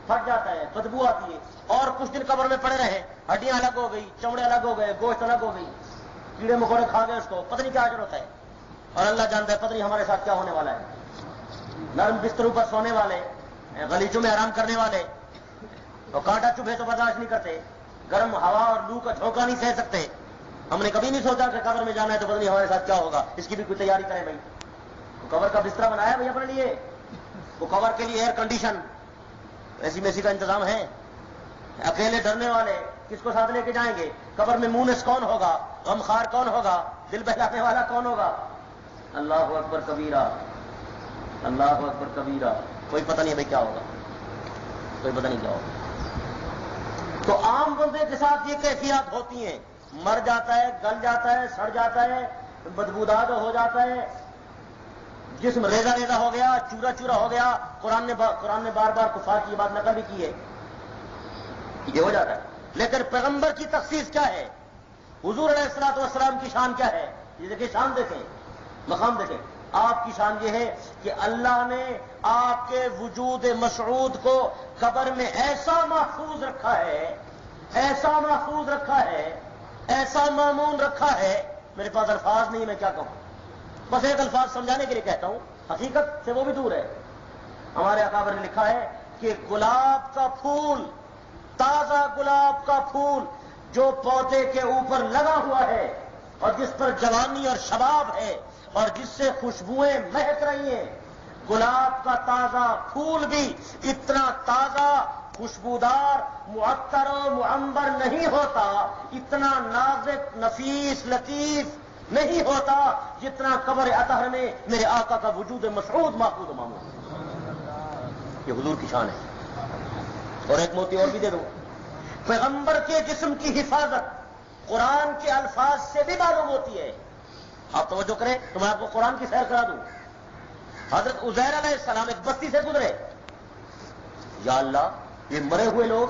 پھٹ جاتا ہے, بدبو آتی ہے. اور کچھ دن قبر میں پڑے رہے, ہڈیاں الگ ہو گئی, چمڑے الگ ہو گئے, گوشت الگ ہو گئی, کیڑے مکوڑے کھا گئے اس کو, پتہ نہیں کیا اجر ہوتا ہے. اور اللہ جانتا ہے پتہ نہیں ہمارے ساتھ کیا ہونے والا ہے. نرم بستروں پر سونے والے، غلیچوں میں آرام کرنے والے، اور کانٹا چبھے تو برداشت نہیں کرتے، گرم ہوا اور لو کا جھونکا نہیں سہ سکتے. ہم نے کبھی نہیں سوچا کہ قبر میں جانا ہے تو پتہ نہیں ہمارے ساتھ کیا ہوگا، اس کی بھی کوئی تیاری کریں بھائی. قبر کا بستر بنایا بھائی اپنے لیے، وہ قبر کے لیے ایئر کنڈیشن ایسی میسی کا انتظام ہے. اکیلے ڈرنے والے کس کو ساتھ لے کے جائیں گے؟ قبر میں مونس کون ہوگا؟ غمخوار کون ہوگا؟ دل بہلانے والا کون ہوگا؟ اللہ اکبر کبیرہ، اللہ اکبر کبیرہ. کوئی پتہ نہیں بھائی کیا ہوگا، کوئی پتہ نہیں کیا ہوگا. تو عام بندے کے ساتھ یہ کیفیات ہوتی ہیں، مر جاتا ہے، گل جاتا ہے، سڑ جاتا ہے، بدبودار ہو جاتا ہے، جسم ریزہ ریزہ ہو گیا، چورا چورا ہو گیا. قرآن نے بار بار کفار کی بات نقل بھی کی ہے، یہ ہو جاتا ہے. لیکن پیغمبر کی تخصیص کیا ہے؟ حضور علیہ الصلوۃ والسلام کی شان کیا ہے؟ یہ دیکھیں، شان دیکھیں، مقام دیکھیں. آپ کی شان یہ ہے کہ اللہ نے آپ کے وجود مسعود کو قبر میں ایسا محفوظ رکھا ہے، ایسا محفوظ رکھا ہے، ایسا مامون رکھا ہے. میرے پاس الفاظ نہیں، میں کیا کہوں. بس ایک الفاظ سمجھانے کے لیے کہتا ہوں، حقیقت سے وہ بھی دور ہے. ہمارے اکابر نے لکھا ہے کہ گلاب کا پھول، تازہ گلاب کا پھول جو پودے کے اوپر لگا ہوا ہے اور جس پر جوانی اور شباب ہے اور جس سے خوشبوئیں مہک رہی ہیں، گلاب کا تازہ پھول بھی اتنا تازہ، خوشبودار، معطر و معنبر نہیں ہوتا، اتنا نازک، نفیس، لطیف نہیں ہوتا جتنا قبر اطہر میں میرے آقا کا وجود مسعود محفوظ و معمول. یہ حضور کی شان ہے. اور ایک موتی اور بھی دے دوں، پیغمبر کے جسم کی حفاظت قرآن کے الفاظ سے بھی معلوم ہوتی ہے. آپ توجہ کریں تو میں آپ کو قرآن کی سیر کرا دوں. حضرت عزیر علیہ السلام ایک بستی سے گزرے. یا اللہ، یہ مرے ہوئے لوگ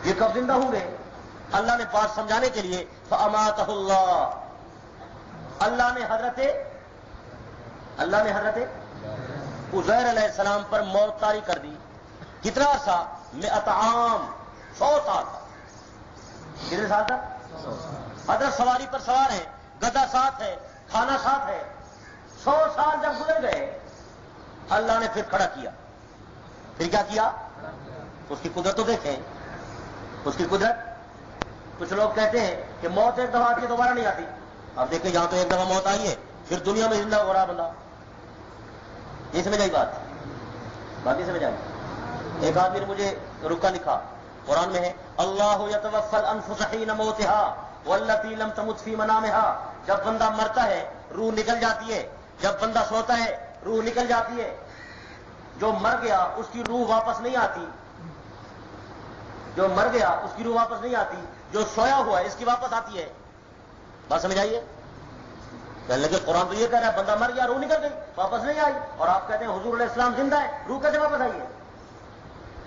یہ کب زندہ ہوں گے؟ اللہ نے بات سمجھانے کے لیے فاماتہ اللہ، اللہ نے حضرت عزیر علیہ السلام پر موت طاری کر دی. کتنا عرصہ؟ 100 عام، 100 سال. کتنے سال تک؟ حضرت سواری پر سوار ہیں، گدا ساتھ ہے، کھانا ساتھ ہے. 100 سال جب گزر گئے، اللہ نے پھر کھڑا کیا. پھر کیا کیا؟ اس کی قدرت تو دیکھیں، اس کی قدرت. کچھ لوگ کہتے ہیں کہ موت ایک دفعہ آتی ہے دوبارہ نہیں آتی. اب دیکھیں یہاں تو ایک دفعہ موت آئی ہے، پھر دنیا میں زندہ ہو رہا بندہ. یہ سمجھ آئی بات؟ باقی سمجھ آئی. ایک آدمی نے مجھے رکا لکھا، قرآن میں ہے اللہ یتوفی الانفس حین موتها واللتی لم تمت فی منامها. جب بندہ مرتا ہے روح نکل جاتی ہے، جب بندہ سوتا ہے روح نکل جاتی ہے. جو مر گیا اس کی روح واپس نہیں آتی، جو مر گیا اس کی روح واپس نہیں آتی، جو سویا ہوا ہے اس کی واپس آتی ہے. بات سمجھ آئیے؟ کہنے لگے قرآن تو یہ کہہ رہا ہے بندہ مر گیا روح نکل گئی واپس نہیں آئی، اور آپ کہتے ہیں حضور علیہ السلام زندہ ہے روح کیسے واپس آئی ہے؟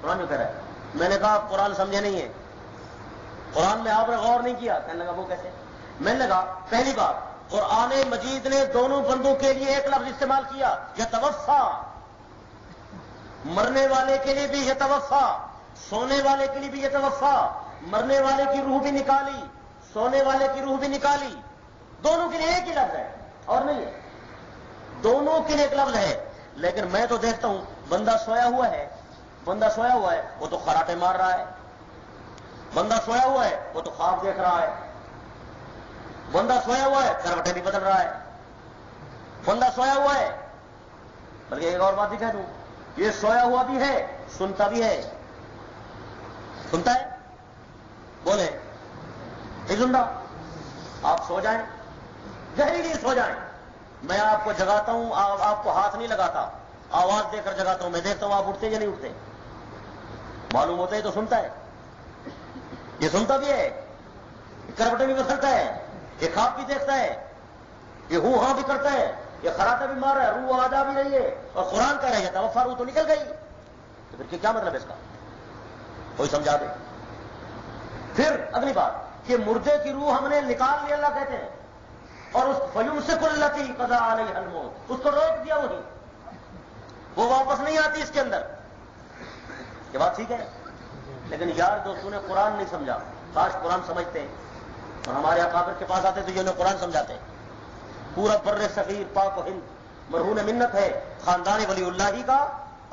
قرآن جو کہہ رہا ہے. میں نے کہا قرآن سمجھے نہیں ہے، قرآن میں آپ نے غور نہیں کیا. کہنے لگا وہ کیسے؟ میں نے لگا پہلی بات قرآن مجید نے دونوں بندوں کے لیے ایک لفظ استعمال کیا، یتوفا. مرنے والے کے لیے بھی یتوفا، سونے والے کے لیے بھی یتوفا. مرنے والے کی روح بھی نکالی، سونے والے کی روح بھی نکالی. دونوں کے لیے ایک ہی لفظ ہے اور نہیں ہے، دونوں کے لیے ایک لفظ ہے. لیکن میں تو دیکھتا ہوں بندہ سویا ہوا ہے، بندہ سویا ہوا ہے وہ تو خراٹے مار رہا ہے، بندہ سویا ہوا ہے وہ تو خواب دیکھ رہا ہے، بندہ سویا ہوا ہے کروٹیں بھی بدل رہا ہے، بندہ سویا ہوا ہے. بلکہ ایک اور بات بھی کہہ دوں، یہ سویا ہوا بھی ہے، سنتا بھی ہے. سنتا ہے؟ بولے نہیں سنتا؟ آپ سو جائیں، گہری نیند سو جائیں، میں آپ کو جگاتا ہوں، آپ کو ہاتھ نہیں لگاتا، آواز دے کر جگاتا ہوں، میں دیکھتا ہوں آپ اٹھتے یا نہیں اٹھتے. معلوم ہوتا ہے تو سنتا ہے. یہ سنتا بھی ہے، یہ کروٹیں بھی بدلتا ہے، یہ خواب بھی دیکھتا ہے، یہ ہوں ہاں بھی کرتا ہے، یہ خراٹے بھی مار رہا ہے، روح آجا بھی رہی ہے، اور قرآن کہہ رہا ہے روح تو نکل گئی. تو پھر کیا مطلب ہے اس کا؟ کوئی سمجھا دے. پھر اگلی بات کہ مردے کی روح ہم نے نکال لی، اللہ کہتے ہیں، اور اس فیمسک التی قضا علیہ الموت، اس کو روک دیا، وہی وہ واپس نہیں آتی اس کے اندر. یہ بات ٹھیک ہے. لیکن یار دوستوں نے قرآن نہیں سمجھا. کاش قرآن سمجھتے اور ہمارے اکابر کے پاس آتے تو یہ انہیں قرآن سمجھاتے. پورا بر صغیر، پاک و ہند مرہون منت ہے خاندان ولی اللہ کا،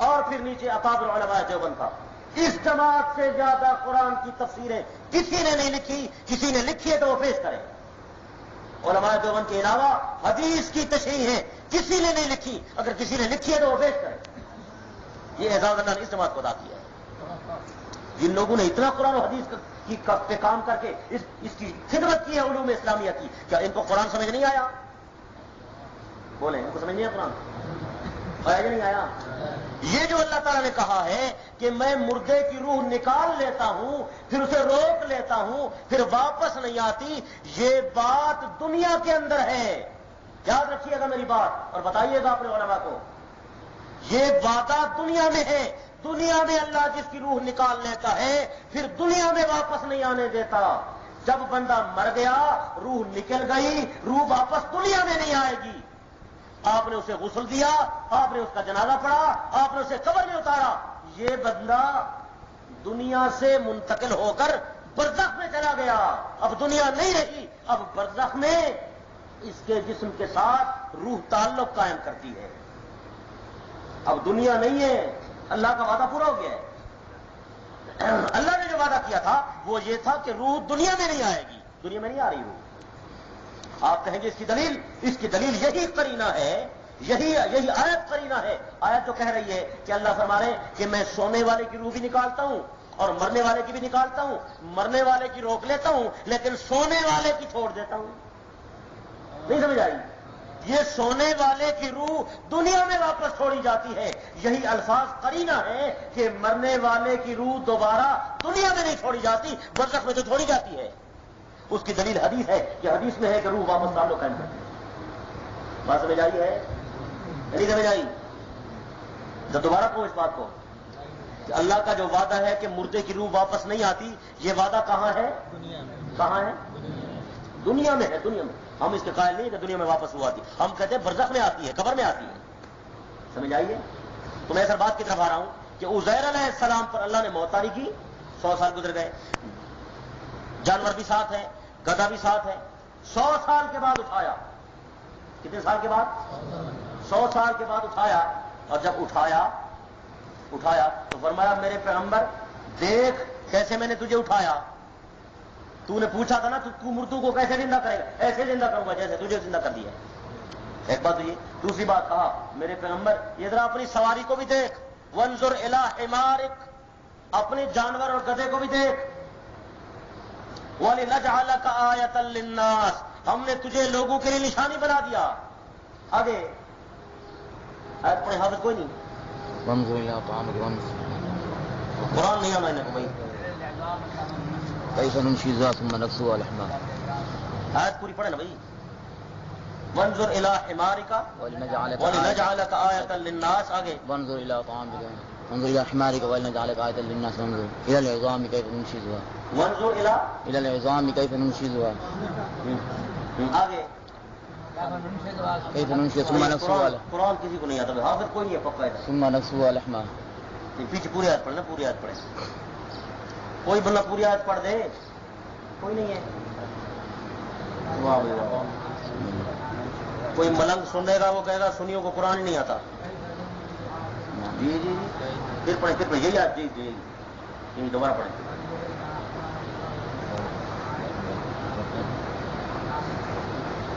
اور پھر نیچے اکابر علماء دیوبند کا۔ اس جماعت سے زیادہ قرآن کی تفسیریں کسی نے نہیں لکھی، کسی نے لکھی ہے تو وہ پیش کرے۔ علماء دیوبند کے علاوہ حدیث کی تشریح ہے کسی نے نہیں لکھی، اگر کسی نے لکھی ہے تو وہ پیش کرے۔ یہ اعزاز اللہ نے اس جماعت کو ادا کیا ہے۔ جن لوگوں نے اتنا قرآن و حدیث پہ کام کر کے اس کی خدمت کی ہے علوم اسلامیہ کی، کیا ان کو قرآن سمجھ نہیں آیا؟ بولیں، ان کو سمجھ نہیں آیا قرآن؟ آیا یا نہیں آیا؟ یہ جو اللہ تعالیٰ نے کہا ہے کہ میں مردے کی روح نکال لیتا ہوں، پھر اسے روک لیتا ہوں، پھر واپس نہیں آتی، یہ بات دنیا کے اندر ہے۔ یاد رکھیے گا میری بات اور بتائیے گا اپنے علماء کو، یہ وعدہ دنیا میں ہے۔ دنیا میں اللہ جس کی روح نکال لیتا ہے پھر دنیا میں واپس نہیں آنے دیتا۔ جب بندہ مر گیا، روح نکل گئی، روح واپس دنیا میں نہیں آئے گی۔ آپ نے اسے غسل دیا، آپ نے اس کا جنازہ پڑھا، آپ نے اسے قبر میں اتارا، یہ بندہ دنیا سے منتقل ہو کر برزخ میں چلا گیا۔ اب دنیا نہیں رہی، اب برزخ میں اس کے جسم کے ساتھ روح تعلق قائم کرتی ہے۔ اب دنیا نہیں ہے، اللہ کا وعدہ پورا ہو گیا ہے۔ اللہ نے جو وعدہ کیا تھا وہ یہ تھا کہ روح دنیا میں نہیں آئے گی، دنیا میں نہیں آ رہی روح۔ آپ کہیں گے اس کی دلیل یہی قرینہ ہے، یہی آیت قرینہ ہے۔ آیت جو کہہ رہی ہے کہ اللہ فرما رہے ہیں کہ میں سونے والے کی روح بھی نکالتا ہوں اور مرنے والے کی بھی نکالتا ہوں، مرنے والے کی روک لیتا ہوں لیکن سونے والے کی چھوڑ دیتا ہوں۔ نہیں سمجھ آئی؟ یہ سونے والے کی روح دنیا میں واپس چھوڑی جاتی ہے۔ یہی الفاظ قرینہ ہے کہ مرنے والے کی روح دوبارہ دنیا میں نہیں چھوڑی جاتی، برزخ میں تو چھوڑی جاتی ہے۔ اس کی دلیل حدیث ہے کہ حدیث میں ہے کہ روح واپس تعلق قائم کرتی ہے۔ بات سمجھ آئی ہے؟ نہیں سمجھ آئی؟ جب دوبارہ کہو اس بات کو کہ اللہ کا جو وعدہ ہے کہ مردے کی روح واپس نہیں آتی، یہ وعدہ کہاں ہے؟ کہاں ہے؟ دنیا میں ہے۔ دنیا میں ہم اس کے قائل نہیں کہ دنیا میں واپس ہوا آتی، ہم کہتے ہیں برزخ میں آتی ہے، قبر میں آتی ہے۔ سمجھ آئیے؟ تو میں اس بات کی طرف آ رہا ہوں کہ عزیر علیہ السلام پر اللہ نے موت عاری کی، 100 سال گزر گئے، جانور بھی ساتھ ہیں، گدھا بھی ساتھ ہے، 100 سال کے بعد اٹھایا۔ کتنے سال کے بعد؟ 100 سال کے بعد اٹھایا، اور جب اٹھایا تو فرمایا میرے پیغمبر دیکھ کیسے میں نے تجھے اٹھایا۔ تو نے پوچھا تھا نا تو مردوں کو کیسے زندہ کرے گا؟ ایسے زندہ کروں گا جیسے تجھے زندہ کر دیا۔ ایک بات تو یہ، دوسری بات کہا میرے پیغمبر یہ ذرا اپنی سواری کو بھی دیکھ، وانظر الی حمارک، اپنے جانور اور گدھے کو بھی دیکھ، وَلِنَجْعَلَكَ آیَةً لِلنَّاسِ، ہم نے تجھے لوگوں کے لیے نشانی بنا دیا۔ آگے آیت پڑھے حافظ کوئی نہیں؟ وانظر الی طعامک قرآن نہیں آنا انہیں کو بھائی، کیف ننشزها ثم نكسوها لحما۔ آیت پوری پڑھے نا بھائی۔ وانظر الی حمارک ولنجعلک آیۃ للناس، آگے وانظر الی طعامک وانظر الی حمارک ولنجعلک آیۃ للناس وانظر الی العظام کیف ننشزها وانظر الی العظام کیف ننشزها، آگے کیف ننشزها ثم نكسوها قرآن کسی کو نہیں آتا، حافظ کوئی نہیں ہے پکا ہے۔ ثم نكسوها لحما، پیچھے پوری آیت پڑھنا، پوری آیت پڑھے، کوئی بندہ پوری آیت پڑھ دے، کوئی نہیں ہے۔ کوئی ملنگ سنے گا وہ کہے گا سنیوں کو قرآن ہی نہیں آتا۔ جی جی جی پھر پڑھیں یہی آیت، جی جی جی دوبارہ پڑھیں۔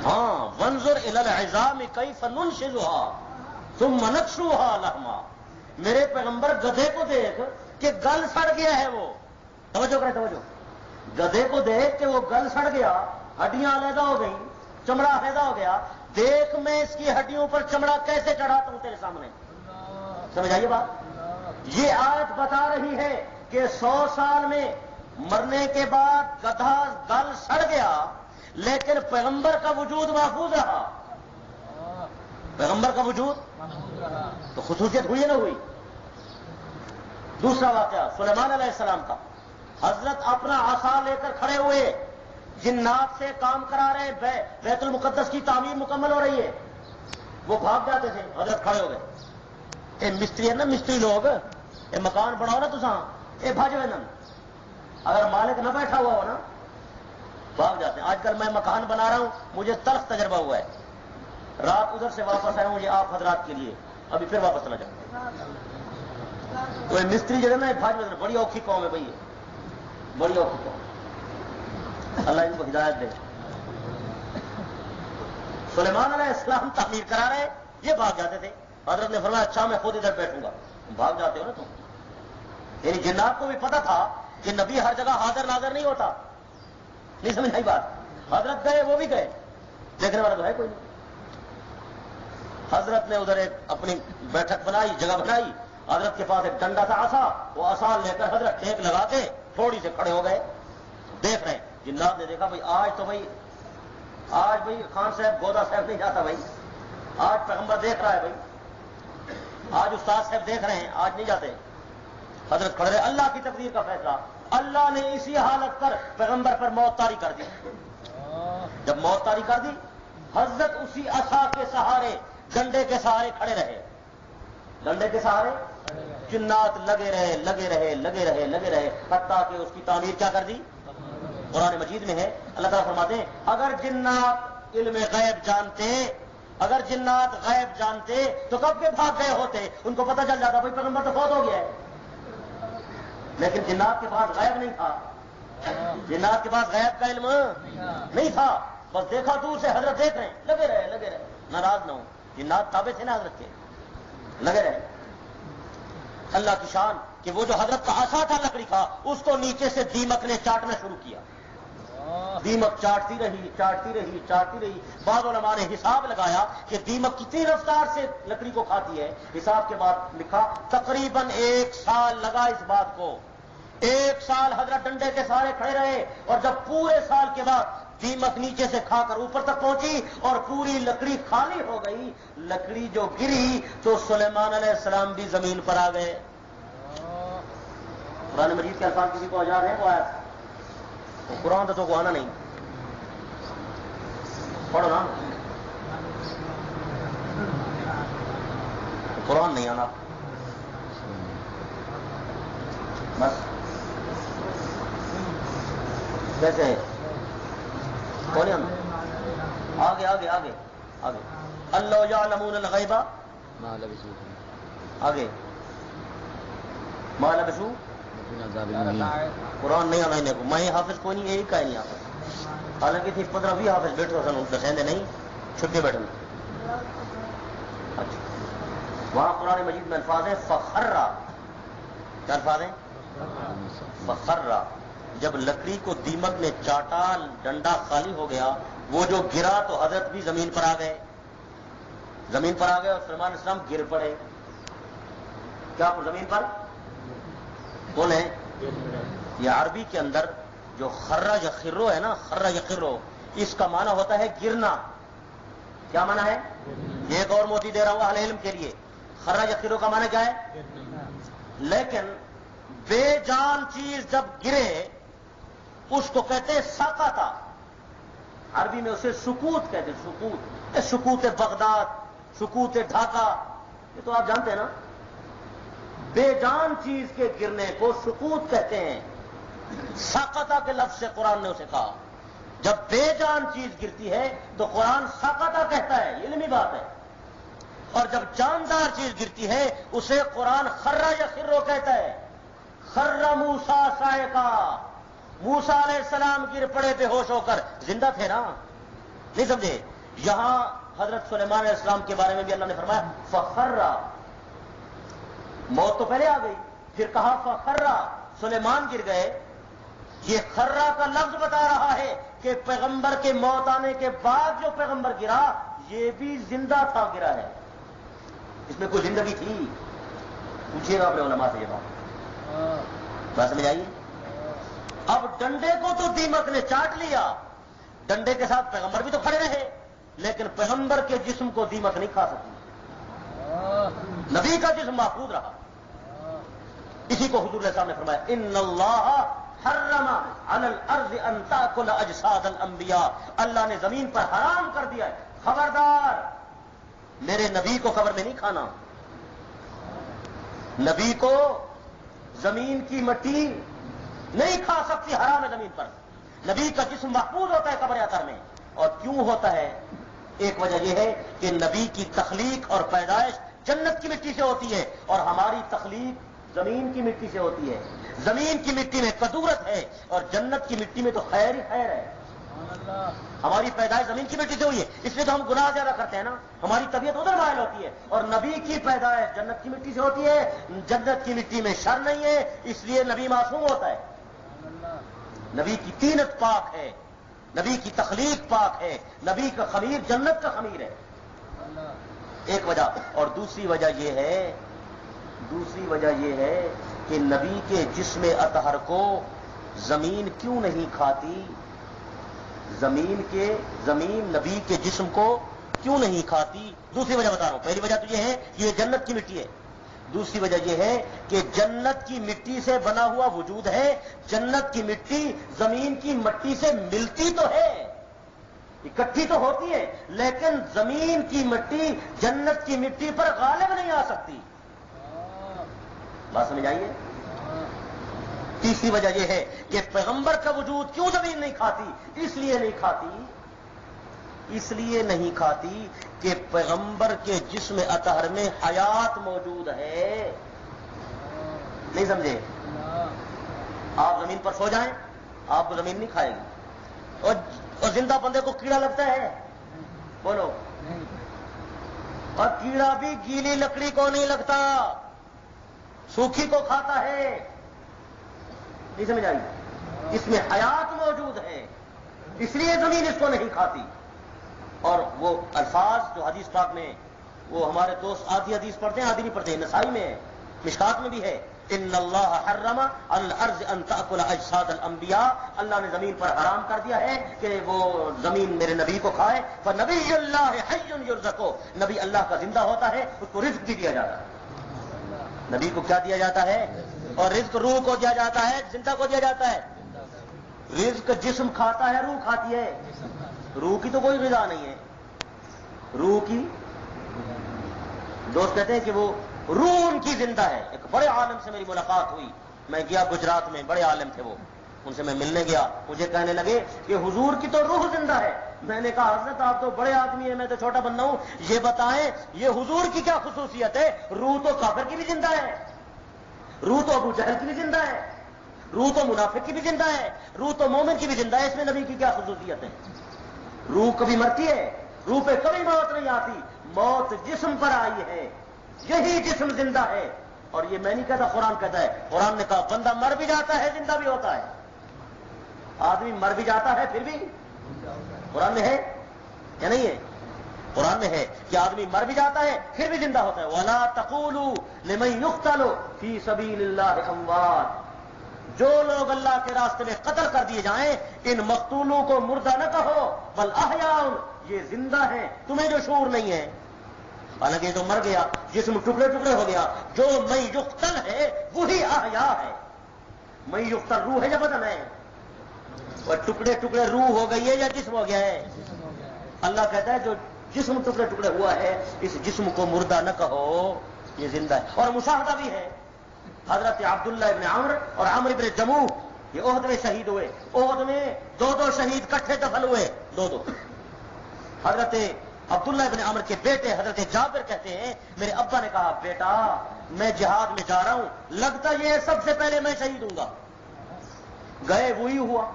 ہاں وانظر الی العظام کیف ننشزها ثم نکسوها لحما، میرے پیغمبر گدھے کو دیکھ کہ گل سڑ گیا ہے، وہ توجہ کریں توجہ، گدھے کو دیکھ کہ وہ گل سڑ گیا، ہڈیاں علیحدہ ہو گئیں، چمڑا علیحدہ ہو گیا، دیکھ میں اس کی ہڈیوں پر چمڑا کیسے چڑھاتا ہوں تیرے سامنے۔ سمجھ آئیے بات؟ یہ آیت بتا رہی ہے کہ 100 سال میں مرنے کے بعد گدھا گل سڑ گیا لیکن پیغمبر کا وجود محفوظ رہا۔ پیغمبر کا وجود تو خصوصیت ہوئی نہ ہوئی؟ دوسرا واقعہ سلیمان علیہ السلام کا، حضرت اپنا عصا لے کر کھڑے ہوئے، جنات سے کام کرا رہے ہیں، بیت المقدس کی تعمیر مکمل ہو رہی ہے، وہ بھاگ جاتے تھے، حضرت کھڑے ہو گئے۔ اے مستری ہے نا، مستری لوگ، اے مکان بناؤ نا تساں، اے بھاج وے، اگر مالک نہ بیٹھا ہوا ہو نا بھاگ جاتے ہیں۔ آج کل میں مکان بنا رہا ہوں، مجھے تلخ تجربہ ہوا ہے، رات ادھر سے واپس آئے ہوں یہ آپ حضرات کے لیے، ابھی پھر واپس چلا جاؤں. تو مستری جو ہے نا بھاج میں بڑی اوکھی قوم ہے بھائی، بڑی اوکھی قوم. اللہ ان کو ہدایت دے. سلیمان علیہ السلام تعمیر کرا رہے، یہ بھاگ جاتے تھے. حضرت نے فرمایا اچھا میں خود ادھر بیٹھوں گا. بھاگ جاتے ہو نا تم. یعنی جنات کو بھی پتا تھا کہ نبی ہر جگہ حاضر ناظر نہیں ہوتا. نہیں سمجھ آئی بات؟ حضرت گئے وہ بھی گئے، دیکھنے والا تو ہے کوئی نہیں. حضرت نے ادھر ایک اپنی بیٹھک بنائی، جگہ بنائی. حضرت کے پاس ایک ڈنڈا تھا عصا، وہ عصا لے کر حضرت ٹیک لگا کے تھوڑی سے کھڑے ہو گئے. دیکھ رہے ہیں. جنات نے دیکھا بھائی آج بھائی خان صاحب گودا صاحب نہیں جاتا بھائی، آج پیغمبر دیکھ رہا ہے بھائی، آج استاد صاحب دیکھ رہے ہیں، آج نہیں جاتے. حضرت کھڑے رہے. اللہ کی تقدیر کا فیصلہ، اللہ نے اسی حالت پر پیغمبر پر موت طاری کر دی. جب موت طاری کر دی، حضرت اسی عصا کے سہارے، ڈنڈے کے سہارے کھڑے رہے. ڈنڈے کے سہارے جنات لگے رہے حتیٰ کہ اس کی تعمیر کیا کر دی. قرآن مجید میں ہے، اللہ تعالیٰ فرماتے ہیں اگر جنات علم غیب جانتے تو کب کے بھاگ گئے ہوتے. ان کو پتہ چل جاتا بھائی پیغمبر تو فوت ہو گیا ہے. لیکن جنات کے پاس غیب نہیں تھا. جنات کے پاس غیب کا علم نہیں تھا. بس دیکھا دور سے حضرت دیکھ رہے ہیں، لگے رہے. ناراض نہ ہو، جنات تابع تھے نا حضرت کے، لگے رہے. اللہ کی شان کہ وہ جو حضرت کا عصا تھا لکڑی کا، اس کو نیچے سے دیمک نے چاٹنا شروع کیا. دیمک چاٹتی رہی. بعض علماء نے حساب لگایا کہ دیمک کتنی رفتار سے لکڑی کو کھاتی ہے. حساب کے بعد لکھا تقریباً 1 سال لگا اس بات کو. 1 سال حضرت ڈنڈے کے سہارے کھڑے رہے، اور جب پورے سال کے بعد دیمک نیچے سے کھا کر اوپر تک پہنچی اور پوری لکڑی خالی ہو گئی، لکڑی جو گری تو سلیمان علیہ السلام بھی زمین پر آ گئے. قرآن مجید کے الفاظ کسی کو آزاد ہے وہ آیا قرآن تو کو آنا نہیں، پڑھو نا. قرآن نہیں آنا بس. کیسے کون آنا؟ آگے اللہ یعلمون الغیب آگے ما لبثوا قرآن نہیں آنا. میں حافظ کوئی نہیں، ایک کا ہی نہیں حافظ. حالانکہ تھی 15-20 حافظ بیٹھے سن، دسیں نہیں چھپے بیٹھے. اچھا وہاں قرآن مجید میں الفاظ ہیں فخرا. کیا الفاظ ہیں؟ فخرا. جب لکڑی کو دیمک نے چاٹا، ڈنڈا خالی ہو گیا، وہ جو گرا تو حضرت بھی زمین پر آ گئے اور سلیمان علیہ السلام گر پڑے. کیا زمین پر کون ہے؟ یہ عربی کے اندر جو خرہ یخرو ہے نا، خرہ یخرو، اس کا معنی ہوتا ہے گرنا. کیا معنی ہے؟ یہ ایک اور موتی دے رہا ہوں اہل علم کے لیے. خرہ یخرو کا معنی کیا ہے؟ لیکن بے جان چیز جب گرے اس کو کہتے ہیں ساقطہ. عربی میں اسے سکوت کہتے ہیں. سکوت بغداد، سکوت ڈھاکہ، یہ تو آپ جانتے ہیں نا. بے جان چیز کے گرنے کو سکوت کہتے ہیں. ساقطہ کے لفظ سے قرآن نے اسے کہا. جب بے جان چیز گرتی ہے تو قرآن ساقطہ کہتا ہے، یہ علمی بات ہے. اور جب جاندار چیز گرتی ہے اسے قرآن خرہ یخرو کہتا ہے. خر موسیٰ صاعقہ. موسیٰ علیہ السلام گر پڑے بے ہوش ہو کر، زندہ تھے نا، نہیں سمجھے؟ یہاں حضرت سلیمان علیہ السلام کے بارے میں بھی اللہ نے فرمایا فخرا. موت تو پہلے آ گئی، پھر کہا فخرا، سلیمان گر گئے. یہ خرا کا لفظ بتا رہا ہے کہ پیغمبر کے موت آنے کے بعد جو پیغمبر گرا یہ بھی زندہ تھا، گرا ہے. اس میں کوئی زندگی تھی؟ پوچھیے گا اپنے علماء سے یہ بات سمجھ آئیے. اب ڈنڈے کو تو دیمک نے چاٹ لیا، ڈنڈے کے ساتھ پیغمبر بھی تو کھڑے رہے، لیکن پیغمبر کے جسم کو دیمک نہیں کھا سکی. نبی کا جسم محفوظ رہا. اسی کو حضور علیہ السلام نے فرمایا ان اللہ حرم علی الارض ان تاکل اجساد الانبیاء. اللہ نے زمین پر حرام کر دیا ہے، خبردار میرے نبی کو قبر میں نہیں کھانا. نبی کو زمین کی مٹی نہیں کھا سکتی، حرام ہے زمین پر. نبی کا جسم محفوظ ہوتا ہے قبر اطہر میں. اور کیوں ہوتا ہے؟ ایک وجہ یہ ہے کہ نبی کی تخلیق اور پیدائش جنت کی مٹی سے ہوتی ہے اور ہماری تخلیق زمین کی مٹی سے ہوتی ہے. زمین کی مٹی میں کدورت ہے اور جنت کی مٹی میں تو خیر ہی خیر ہے. ہماری پیدائش زمین کی مٹی سے ہوئی ہے، اس لیے تو ہم گناہ زیادہ کرتے ہیں نا، ہماری طبیعت ادھر مائل ہوتی ہے. اور نبی کی پیدائش جنت کی مٹی سے ہوتی ہے، جنت کی مٹی میں شر نہیں ہے، اس لیے نبی معصوم ہوتا ہے. نبی کی تینت پاک ہے، نبی کی تخلیق پاک ہے، نبی کا خمیر جنت کا خمیر ہے. ایک وجہ. اور دوسری وجہ یہ ہے کہ نبی کے جسم اطہر کو زمین کیوں نہیں کھاتی؟ زمین نبی کے جسم کو کیوں نہیں کھاتی؟ دوسری وجہ بتا رہا ہوں. پہلی وجہ تو یہ ہے کہ یہ جنت کی مٹی ہے. دوسری وجہ یہ ہے کہ جنت کی مٹی سے بنا ہوا وجود ہے. جنت کی مٹی زمین کی مٹی سے ملتی تو ہے، اکٹھی تو ہوتی ہے، لیکن زمین کی مٹی جنت کی مٹی پر غالب نہیں آ سکتی. بات سمجھ آئیے؟ تیسری وجہ یہ ہے کہ پیغمبر کا وجود کیوں زمین نہیں کھاتی؟ اس لیے نہیں کھاتی کہ پیغمبر کے جسم اطہر میں حیات موجود ہے. نہیں سمجھے؟ آپ زمین پر سو جائیں، آپ کو زمین نہیں کھائے گی. اور زندہ بندے کو کیڑا لگتا ہے؟ بولو. اور کیڑا بھی گیلی لکڑی کو نہیں لگتا، سوکھی کو کھاتا ہے. نہیں سمجھ آئی؟ اس میں حیات موجود ہے، اس لیے زمین اس کو نہیں کھاتی. اور وہ الفاظ جو حدیث پاک میں، وہ ہمارے دوست آدھی حدیث پڑھتے ہیں، آدھی نہیں پڑھتے ہیں. نسائی میں ہے، مشکات میں بھی ہے. ان اللہ حرم علی الارض ان تاکل اجساد الانبیاء. اللہ نے زمین پر حرام کر دیا ہے کہ وہ زمین میرے نبی کو کھائے. فنبی اللہ حی یرزق. نبی اللہ کا زندہ ہوتا ہے، اس کو رزق بھی دیا جاتا ہے. نبی کو کیا دیا جاتا ہے؟ اور رزق روح کو دیا جاتا ہے، زندہ کو دیا جاتا ہے. رزق جسم کھاتا ہے، روح کھاتی ہے. روح کی تو کوئی غذا نہیں ہے. روح کی دوست کہتے ہیں کہ وہ روح ان کی زندہ ہے. ایک بڑے عالم سے میری ملاقات ہوئی، میں گیا گجرات میں، بڑے عالم تھے وہ، ان سے میں ملنے گیا. مجھے کہنے لگے کہ حضور کی تو روح زندہ ہے. میں نے کہا حضرت آپ تو بڑے آدمی ہیں، میں تو چھوٹا بندہ ہوں، یہ بتائیں یہ حضور کی کیا خصوصیت ہے؟ روح تو کافر کی بھی زندہ ہے، روح تو ابو جہل کی بھی زندہ ہے، روح تو منافق کی بھی زندہ ہے، روح تو مومن کی بھی زندہ ہے. اس میں نبی کی کیا خصوصیت ہے؟ روح کبھی مرتی ہے؟ روح پہ کبھی موت نہیں آتی. موت جسم پر آئی ہے، یہی جسم زندہ ہے. اور یہ میں نہیں کہتا، قرآن کہتا ہے. قرآن نے کہا بندہ مر بھی جاتا ہے زندہ بھی ہوتا ہے. آدمی مر بھی جاتا ہے پھر بھی، قرآن میں ہے یا نہیں ہے؟ قرآن میں ہے کہ آدمی مر بھی جاتا ہے پھر بھی زندہ ہوتا ہے. وَلَا تَقُولُوا لِمَن يُقْتَلُ فِي سَبِيلِ اللَّهِ أَمْوَاتٌ. جو لوگ اللہ کے راستے میں قتل کر دیے جائیں ان مقتولوں کو مردہ نہ کہو، بل احیاء، یہ زندہ ہیں، تمہیں جو شعور نہیں ہے. حالانکہ جو مر گیا، جسم ٹکڑے ٹکڑے ہو گیا. جو من یقتل ہے وہی احیاء ہے. من یقتل روح ہے یا بدن ہے؟ اور ٹکڑے ٹکڑے روح ہو گئی ہے یا جسم ہو گیا ہے؟ اللہ کہتا ہے جو جسم ٹکڑے ٹکڑے ہوا ہے اس جسم کو مردہ نہ کہو، یہ زندہ ہے. اور مشاہدہ بھی ہے. حضرت عبداللہ ابن عمر اور عمرو ابن جموح یہ احد میں شہید ہوئے. احد میں دو شہید کٹھے دفن ہوئے، دو. حضرت عبداللہ ابن عمر کے بیٹے حضرت جابر کہتے ہیں میرے ابا نے کہا بیٹا میں جہاد میں جا رہا ہوں، لگتا یہ سب سے پہلے میں شہید ہوں گا. گئے وہی ہوا،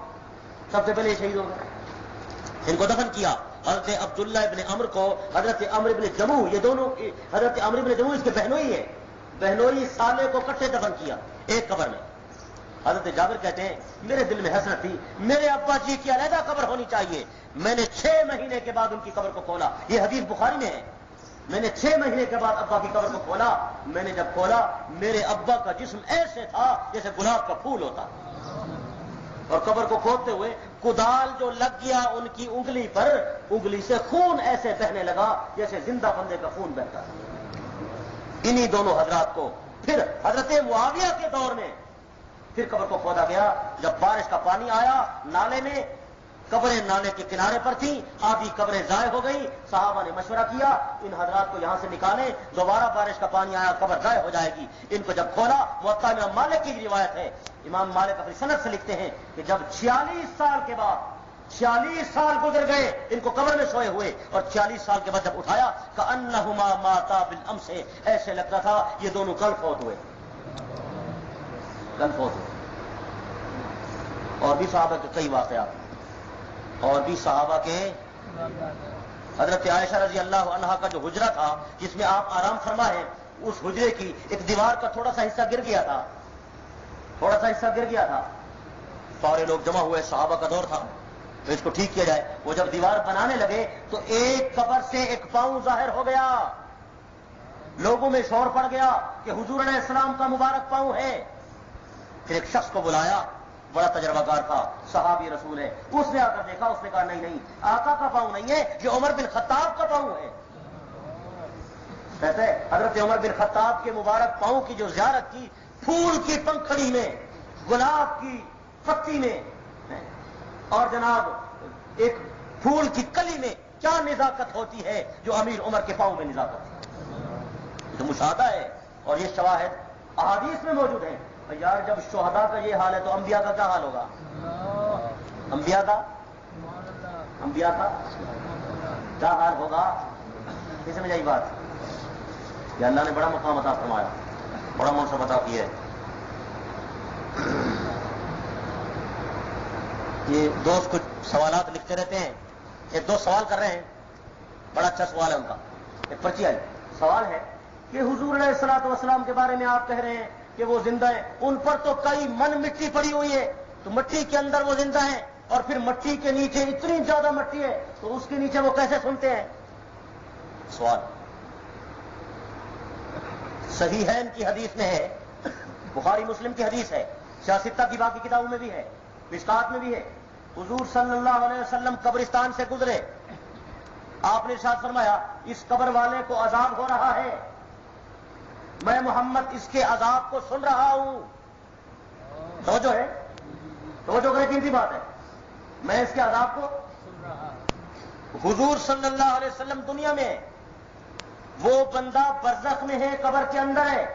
سب سے پہلے شہید ہو گئے. ان کو دفن کیا. حضرت عبداللہ ابن عمر کو حضرت عمرو ابن جموح، یہ دونوں حضرت عمرو ابن جموح اس کے بہنوئی ہیں، بہنوئی سالے کو کٹھے دفن کیا ایک قبر میں. حضرت جابر کہتے ہیں میرے دل میں حسرت تھی، میرے ابا جی کی علیحدہ قبر ہونی چاہیے. میں نے 6 مہینے کے بعد ان کی قبر کو کھولا. یہ حدیث بخاری میں ہے. میں نے 6 مہینے کے بعد ابا کی قبر کو کھولا. میں نے جب کھولا میرے ابا کا جسم ایسے تھا جیسے گلاب کا پھول ہوتا. اور قبر کو کھودتے ہوئے کدال جو لگ گیا ان کی انگلی پر، انگلی سے خون ایسے بہنے لگا جیسے زندہ بندے کا خون بہتا. انہی دونوں حضرات کو پھر حضرت معاویہ کے دور میں پھر قبر کو کھودا گیا. جب بارش کا پانی آیا نالے میں، قبریں نالے کے کنارے پر تھیں، آدھی قبریں ضائع ہو گئی. صحابہ نے مشورہ کیا ان حضرات کو یہاں سے نکالیں، دوبارہ بارش کا پانی آیا قبر ضائع ہو جائے گی. ان کو جب کھولا، موطا امام مالک کی روایت ہے، امام مالک اپنی سند سے لکھتے ہیں کہ جب 46 سال کے بعد 46 سال گزر گئے ان کو قبر میں سوئے ہوئے، اور 46 سال کے بعد جب اٹھایا کأنہما ماتا بالامس، ایسے لگتا تھا یہ دونوں کل فوت ہوئے، کل فوت ہوئے۔ اور بھی صحابہ کے کئی واقعات، اور بھی صحابہ کے، حضرت عائشہ رضی اللہ عنہا کا جو حجرہ تھا جس میں آپ آرام فرما ہے، اس حجرے کی ایک دیوار کا تھوڑا سا حصہ گر گیا تھا، تھوڑا سا حصہ گر گیا تھا، سارے لوگ جمع ہوئے، صحابہ کا دور تھا تو اس کو ٹھیک کیا جائے۔ وہ جب دیوار بنانے لگے تو ایک قبر سے ایک پاؤں ظاہر ہو گیا، لوگوں میں شور پڑ گیا کہ حضور علیہ السلام کا مبارک پاؤں ہے۔ پھر ایک شخص کو بلایا، بڑا تجربہ کار تھا، صحابی رسول ہے، اس نے آ کر دیکھا، اس نے کہا نہیں نہیں، آقا کا پاؤں نہیں ہے، یہ عمر بن خطاب کا پاؤں ہے۔ کہتے حضرت عمر بن خطاب کے مبارک پاؤں کی جو زیارت کی، پھول کی پنکھڑی میں، گلاب کی پتی میں، اور جناب ایک پھول کی کلی میں کیا نزاکت ہوتی ہے جو امیر عمر کے پاؤں میں نزاکت ہے، تو مشاہدہ ہے، اور یہ شواہد احادیث میں موجود ہیں۔ یار جب شہداء کا یہ حال ہے تو انبیاء کا کیا حال ہوگا؟ انبیاء کا کیا حال ہوگا؟ کسی میں یہی بات کہ اللہ نے بڑا مقام عطا فرمایا، بڑا منصب عطا کیا ہے۔ یہ دوست کچھ سوالات لکھتے رہتے ہیں، ایک دو سوال کر رہے ہیں، بڑا اچھا سوال ہے ان کا، ایک پرچی آئی، سوال ہے کہ حضور علیہ الصلوۃ والسلام کے بارے میں آپ کہہ رہے ہیں کہ وہ زندہ ہیں، ان پر تو کئی من مٹی پڑی ہوئی ہے، تو مٹی کے اندر وہ زندہ ہیں، اور پھر مٹی کے نیچے اتنی زیادہ مٹی ہے تو اس کے نیچے وہ کیسے سنتے ہیں؟ سوال صحیح ہے، ان کی حدیث میں ہے، بخاری مسلم کی حدیث ہے، سیاستہ کی باقی کتابوں میں بھی ہے، مشکات میں بھی ہے، حضور صلی اللہ علیہ وسلم قبرستان سے گزرے، آپ نے ارشاد فرمایا اس قبر والے کو عذاب ہو رہا ہے، میں محمد اس کے عذاب کو سن رہا ہوں۔ توجہ ہے، توجہ کریں، قیمتی بات ہے، میں اس کے عذاب کو سن رہا ہوں۔ حضور صلی اللہ علیہ وسلم دنیا میں، وہ بندہ برزخ میں ہے، قبر کے اندر ہے،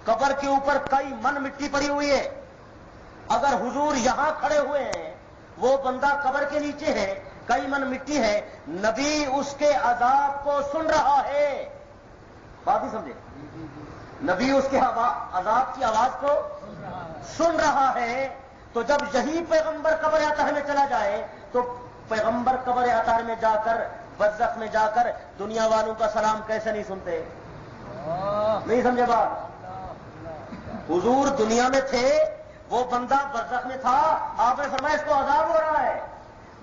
قبر کے اوپر کئی من مٹی پڑی ہوئی ہے، اگر حضور یہاں کھڑے ہوئے ہیں، وہ بندہ قبر کے نیچے ہے، کئی من مٹی ہے، نبی اس کے عذاب کو سن رہا ہے، بات ہی سمجھے، نبی اس کے عذاب کی آواز کو سن رہا ہے، تو جب یہی پیغمبر قبر اطہر میں چلا جائے تو پیغمبر قبر اطہر میں جا کر، برزخ میں جا کر دنیا والوں کا سلام کیسے نہیں سنتے؟ نہیں سمجھے بات؟ حضور دنیا میں تھے، وہ بندہ برزخ میں تھا، آپ نے فرمایا اس کو عذاب ہو رہا ہے،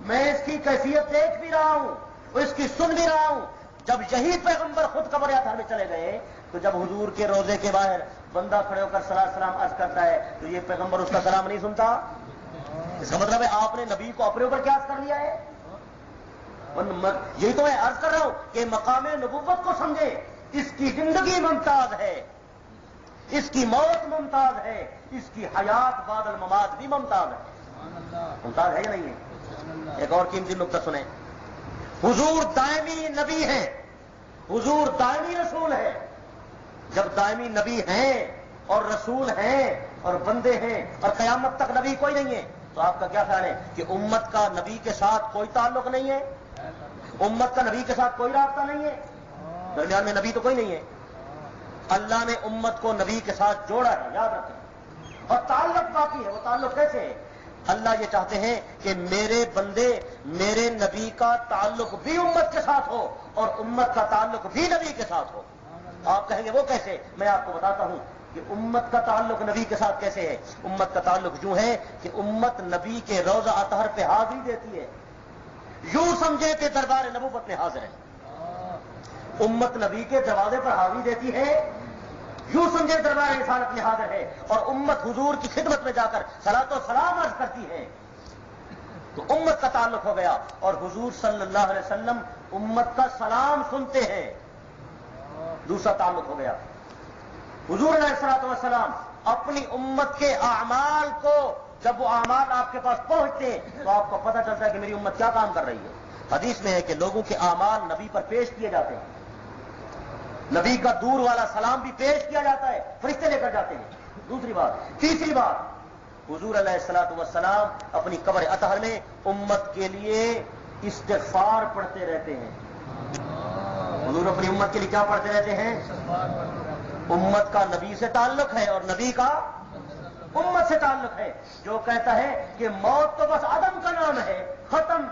میں اس کی کیفیت دیکھ بھی رہا ہوں اور اس کی سن بھی رہا ہوں۔ جب یہی پیغمبر خود قبر اطہر میں چلے گئے تو جب حضور کے روضے کے باہر بندہ کھڑے ہو کر صلاۃ سلام عرض کرتا ہے تو یہ پیغمبر اس کا سلام نہیں سنتا؟ اس کا مطلب ہے آپ نے نبی کو اپنے اوپر قیاس کر لیا ہے۔ یہی تو میں عرض کر رہا ہوں کہ مقام نبوت کو سمجھے، اس کی زندگی ممتاز ہے، اس کی موت ممتاز ہے، اس کی حیات بعد الممات بھی ممتاز ہے، ممتاز ہے یا نہیں ہے؟ ایک اور قیمتی نقطہ سنیں، حضور دائمی نبی ہیں، حضور دائمی رسول ہے۔ جب دائمی نبی ہیں اور رسول ہیں اور بندے ہیں اور قیامت تک نبی کوئی نہیں ہے، تو آپ کا کیا خیال ہے کہ امت کا نبی کے ساتھ کوئی تعلق نہیں ہے؟ امت کا نبی کے ساتھ کوئی رابطہ نہیں ہے؟ درمیان میں نبی تو کوئی نہیں ہے، اللہ نے امت کو نبی کے ساتھ جوڑا ہے، یاد رکھیں، اور تعلق باقی ہے۔ وہ تعلق کیسے ہے؟ اللہ یہ چاہتے ہیں کہ میرے بندے، میرے نبی کا تعلق بھی امت کے ساتھ ہو اور امت کا تعلق بھی نبی کے ساتھ ہو۔ آپ کہیں گے وہ کیسے؟ میں آپ کو بتاتا ہوں کہ امت کا تعلق نبی کے ساتھ کیسے ہے۔ امت کا تعلق یوں ہے کہ امت نبی کے روضہ اطہر پہ حاضری دیتی ہے، یوں سمجھے کہ دربار نبوت میں حاضر ہے، امت نبی کے دروازے پر حاضری دیتی ہے، یوں سمجھے دربار رسالت میں حاضر ہے، اور امت حضور کی خدمت میں جا کر صلاۃ و سلام عرض کرتی ہے، تو امت کا تعلق ہو گیا۔ اور حضور صلی اللہ علیہ وسلم امت کا سلام سنتے ہیں، دوسرا تعلق ہو گیا۔ حضور علیہ الصلوۃ والسلام اپنی امت کے اعمال کو، جب وہ اعمال آپ کے پاس پہنچتے ہیں تو آپ کو پتہ چلتا ہے کہ میری امت کیا کام کر رہی ہے۔ حدیث میں ہے کہ لوگوں کے اعمال نبی پر پیش کیے جاتے ہیں، نبی کا دور والا سلام بھی پیش کیا جاتا ہے، فرشتے لے کر جاتے ہیں۔ دوسری بات، تیسری بات، حضور علیہ الصلوۃ والسلام اپنی قبر اطہر میں امت کے لیے استغفار پڑھتے رہتے ہیں. حضور اپنی امت کے لیے کیا پڑھتے رہتے ہیں؟ امت کا نبی سے تعلق ہے اور نبی کا امت سے تعلق ہے. جو کہتا ہے کہ موت تو بس عدم کا نام ہے، ختم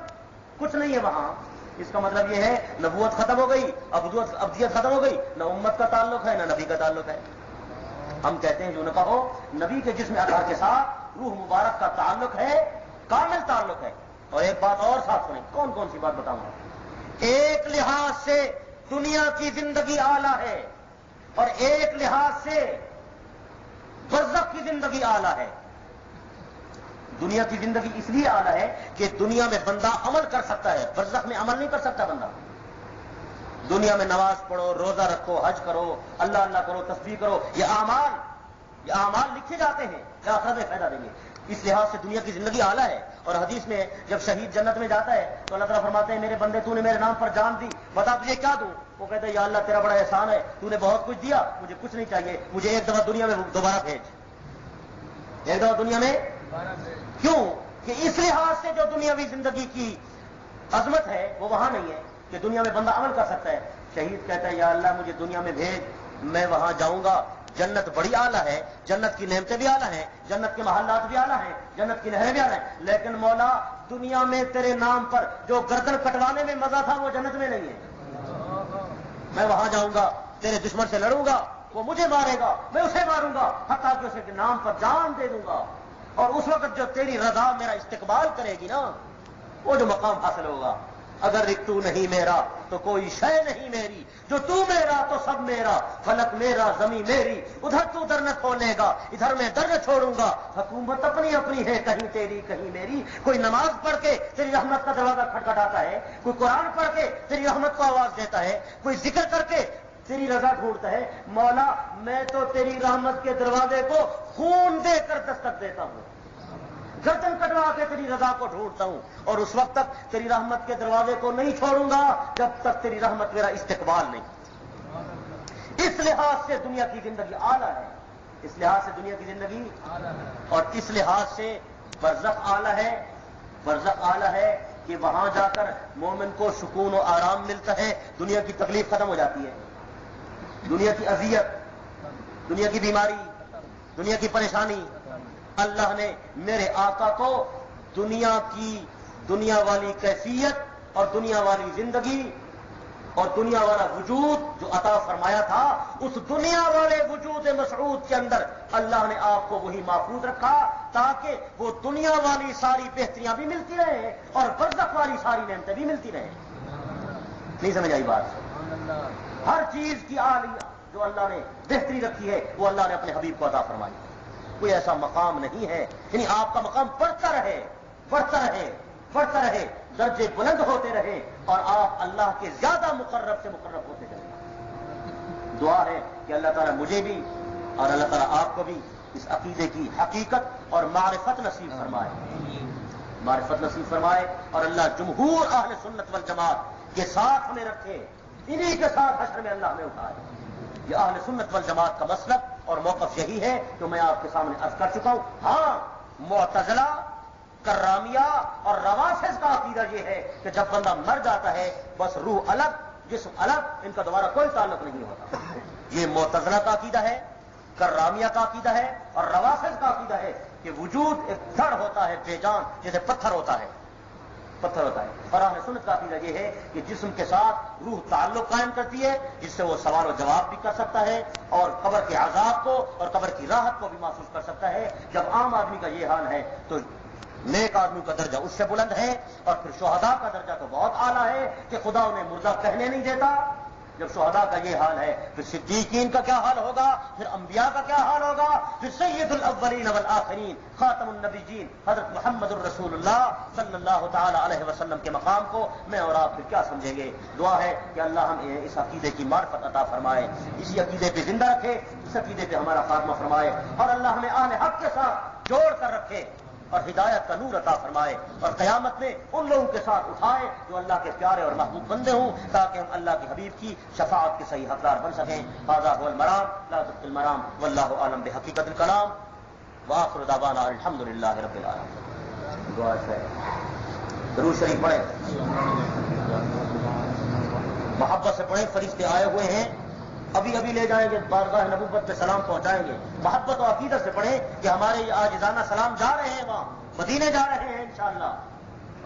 کچھ نہیں ہے وہاں، اس کا مطلب یہ ہے نبوت ختم ہو گئی، ابدیت ختم ہو گئی، نہ امت کا تعلق ہے نہ نبی کا تعلق ہے. ہم کہتے ہیں جو نہ کہو، نبی کے جسم اطہر کے ساتھ روح مبارک کا تعلق ہے، کامل تعلق ہے. اور ایک بات اور ساتھ سنیں، کون کون سی بات بتاؤں گا. ایک لحاظ سے دنیا کی زندگی اعلیٰ ہے اور ایک لحاظ سے برزخ کی زندگی اعلیٰ ہے. دنیا کی زندگی اس لیے اعلیٰ ہے کہ دنیا میں بندہ عمل کر سکتا ہے، برزخ میں عمل نہیں کر سکتا بندہ. دنیا میں نماز پڑھو، روزہ رکھو، حج کرو، اللہ اللہ کرو، تسبیح کرو، یہ اعمال لکھے جاتے ہیں جو آخرت میں فائدہ دیں گے. اس لحاظ سے دنیا کی زندگی اعلیٰ ہے. اور حدیث میں جب شہید جنت میں جاتا ہے تو اللہ تعالیٰ فرماتے ہیں میرے بندے تو نے میرے نام پر جان دی، بتا تجھے کیا دوں؟ وہ کہتے ہیں یا اللہ تیرا بڑا احسان ہے، تو نے بہت کچھ دیا، مجھے کچھ نہیں چاہیے، مجھے ایک دفعہ دنیا میں دوبارہ بھیج، ایک دفعہ دنیا میں. کیوں؟ کہ اس لحاظ سے جو دنیاوی زندگی کی عظمت ہے وہ وہاں نہیں ہے کہ دنیا میں بندہ عمل کر سکتا ہے. شہید کہتا ہے یا اللہ مجھے دنیا میں بھیج، میں وہاں جاؤں گا. جنت بڑی اعلیٰ ہے، جنت کی نعمتیں بھی اعلیٰ ہیں، جنت کے محلات بھی اعلیٰ ہیں، جنت کی نہریں بھی اعلیٰ ہیں، لیکن مولا دنیا میں تیرے نام پر جو گردن کٹوانے میں مزہ تھا وہ جنت میں نہیں ہے. میں وہاں جاؤں گا، تیرے دشمن سے لڑوں گا، وہ مجھے مارے گا، میں اسے ماروں گا، حتیٰ کہ اسے کے نام پر جان دے دوں گا. اور اس وقت جو تیری رضا میرا استقبال کرے گی نا، وہ جو مقام حاصل ہوگا. اگر تو نہیں میرا تو کوئی شے نہیں میری، جو تو میرا تو سب میرا، فلک میرا زمین میری، ادھر تو در نہ کھولے گا، ادھر میں در نہ چھوڑوں گا. حکومت اپنی اپنی ہے، کہیں تیری کہیں میری. کوئی نماز پڑھ کے تیری رحمت کا دروازہ کھٹکھٹاتا ہے، کوئی قرآن پڑھ کے تیری رحمت کو آواز دیتا ہے، کوئی ذکر کر کے تیری رضا ڈھونڈتا ہے. مولا میں تو تیری رحمت کے دروازے کو خون دے کر دستک دیتا ہوں، گردن کٹوا کے تیری رضا کو ڈھونڈتا ہوں، اور اس وقت تک تیری رحمت کے دروازے کو نہیں چھوڑوں گا جب تک تیری رحمت میرا استقبال نہیں. اس لحاظ سے دنیا کی زندگی اعلیٰ ہے، اس لحاظ سے دنیا کی زندگی اور اس لحاظ سے برزخ اعلیٰ ہے. برزخ اعلیٰ ہے کہ وہاں جا کر مومن کو سکون و آرام ملتا ہے، دنیا کی تکلیف ختم ہو جاتی ہے، دنیا کی اذیت، دنیا کی بیماری، دنیا کی پریشانی. اللہ نے میرے آقا کو دنیا والی کیفیت اور دنیا والی زندگی اور دنیا والا وجود جو عطا فرمایا تھا، اس دنیا والے وجود مسعود کے اندر اللہ نے آپ کو وہی محفوظ رکھا تاکہ وہ دنیا والی ساری بہتریاں بھی ملتی رہیں اور برزخ والی ساری نعمتیں بھی ملتی رہیں. نہیں سمجھ آئی بات؟ ہر چیز کی عالیہ جو اللہ نے بہتری رکھی ہے وہ اللہ نے اپنے حبیب کو عطا فرمائی. کوئی ایسا مقام نہیں ہے، یعنی آپ کا مقام بڑھتا رہے، بڑھتا رہے، بڑھتا رہے، درجے بلند ہوتے رہے اور آپ اللہ کے زیادہ مقرب سے مقرب ہوتے جائیں. دعا ہے کہ اللہ تعالیٰ مجھے بھی اور اللہ تعالیٰ آپ کو بھی اس عقیدے کی حقیقت اور معرفت نصیب فرمائے، معرفت نصیب فرمائے. اور اللہ جمہور اہل سنت والجماعت کے ساتھ ہمیں رکھے، انہی کے ساتھ حشر میں اللہ ہمیں اٹھائے. یہ اہل سنت والجماعت کا مسلک اور موقف یہی ہے جو میں آپ کے سامنے عرض کر چکا ہوں. ہاں معتزلہ، کرامیہ اور روافض کا عقیدہ یہ ہے کہ جب بندہ مر جاتا ہے بس روح الگ جسم الگ، ان کا دوبارہ کوئی تعلق نہیں ہوتا. یہ معتزلہ کا عقیدہ ہے، کرامیہ کا عقیدہ ہے اور روافض کا عقیدہ ہے کہ وجود ایک دھڑ ہوتا ہے بے جان، جیسے پتھر ہوتا ہے، پتھر ہوتا ہے. اور اہل سنت کا عقیدہ یہ ہے کہ جسم کے ساتھ روح تعلق قائم کرتی ہے جس سے وہ سوال و جواب بھی کر سکتا ہے اور قبر کے عذاب کو اور قبر کی راحت کو بھی محسوس کر سکتا ہے. جب عام آدمی کا یہ حال ہے تو نیک آدمی کا درجہ اس سے بلند ہے، اور پھر شہداء کا درجہ تو بہت اعلیٰ ہے کہ خدا انہیں مردہ کہنے نہیں دیتا. جب شہداء کا یہ حال ہے پھر صدیقین کا کیا حال ہوگا، پھر انبیاء کا کیا حال ہوگا، پھر سید الاولین والآخرین خاتم النبیین حضرت محمد الرسول اللہ صلی اللہ تعالی علیہ وسلم کے مقام کو میں اور آپ پھر کیا سمجھیں گے. دعا ہے کہ اللہ ہمیں اس عقیدے کی معرفت عطا فرمائے، اسی عقیدے پہ زندہ رکھے، اس عقیدے پہ ہمارا خاتمہ فرمائے، اور اللہ ہمیں اہل حق کے ساتھ جوڑ کر رکھے اور ہدایت کا نور عطا فرمائے، اور قیامت میں ان لوگوں کے ساتھ اٹھائے جو اللہ کے پیارے اور محبوب بندے ہوں تاکہ ہم اللہ کے حبیب کی شفاعت کے صحیح حقدار بن سکیں. هذا هو المرام لا تبقي المرام والله اعلم بحقیقت الکلام. وآخر دعوانا الحمدللہ رب العالمین. دعا سے درود شریف پڑھیں, محبت سے پڑھیں. فرشتے آئے ہوئے ہیں, ابھی ابھی لے جائیں گے, بارگاہ نبوت پہ سلام پہنچائیں گے. محبت و عقیدت سے پڑھیں کہ ہمارے یہ عاجزانہ سلام جا رہے ہیں, وہاں مدینے جا رہے ہیں انشاءاللہ.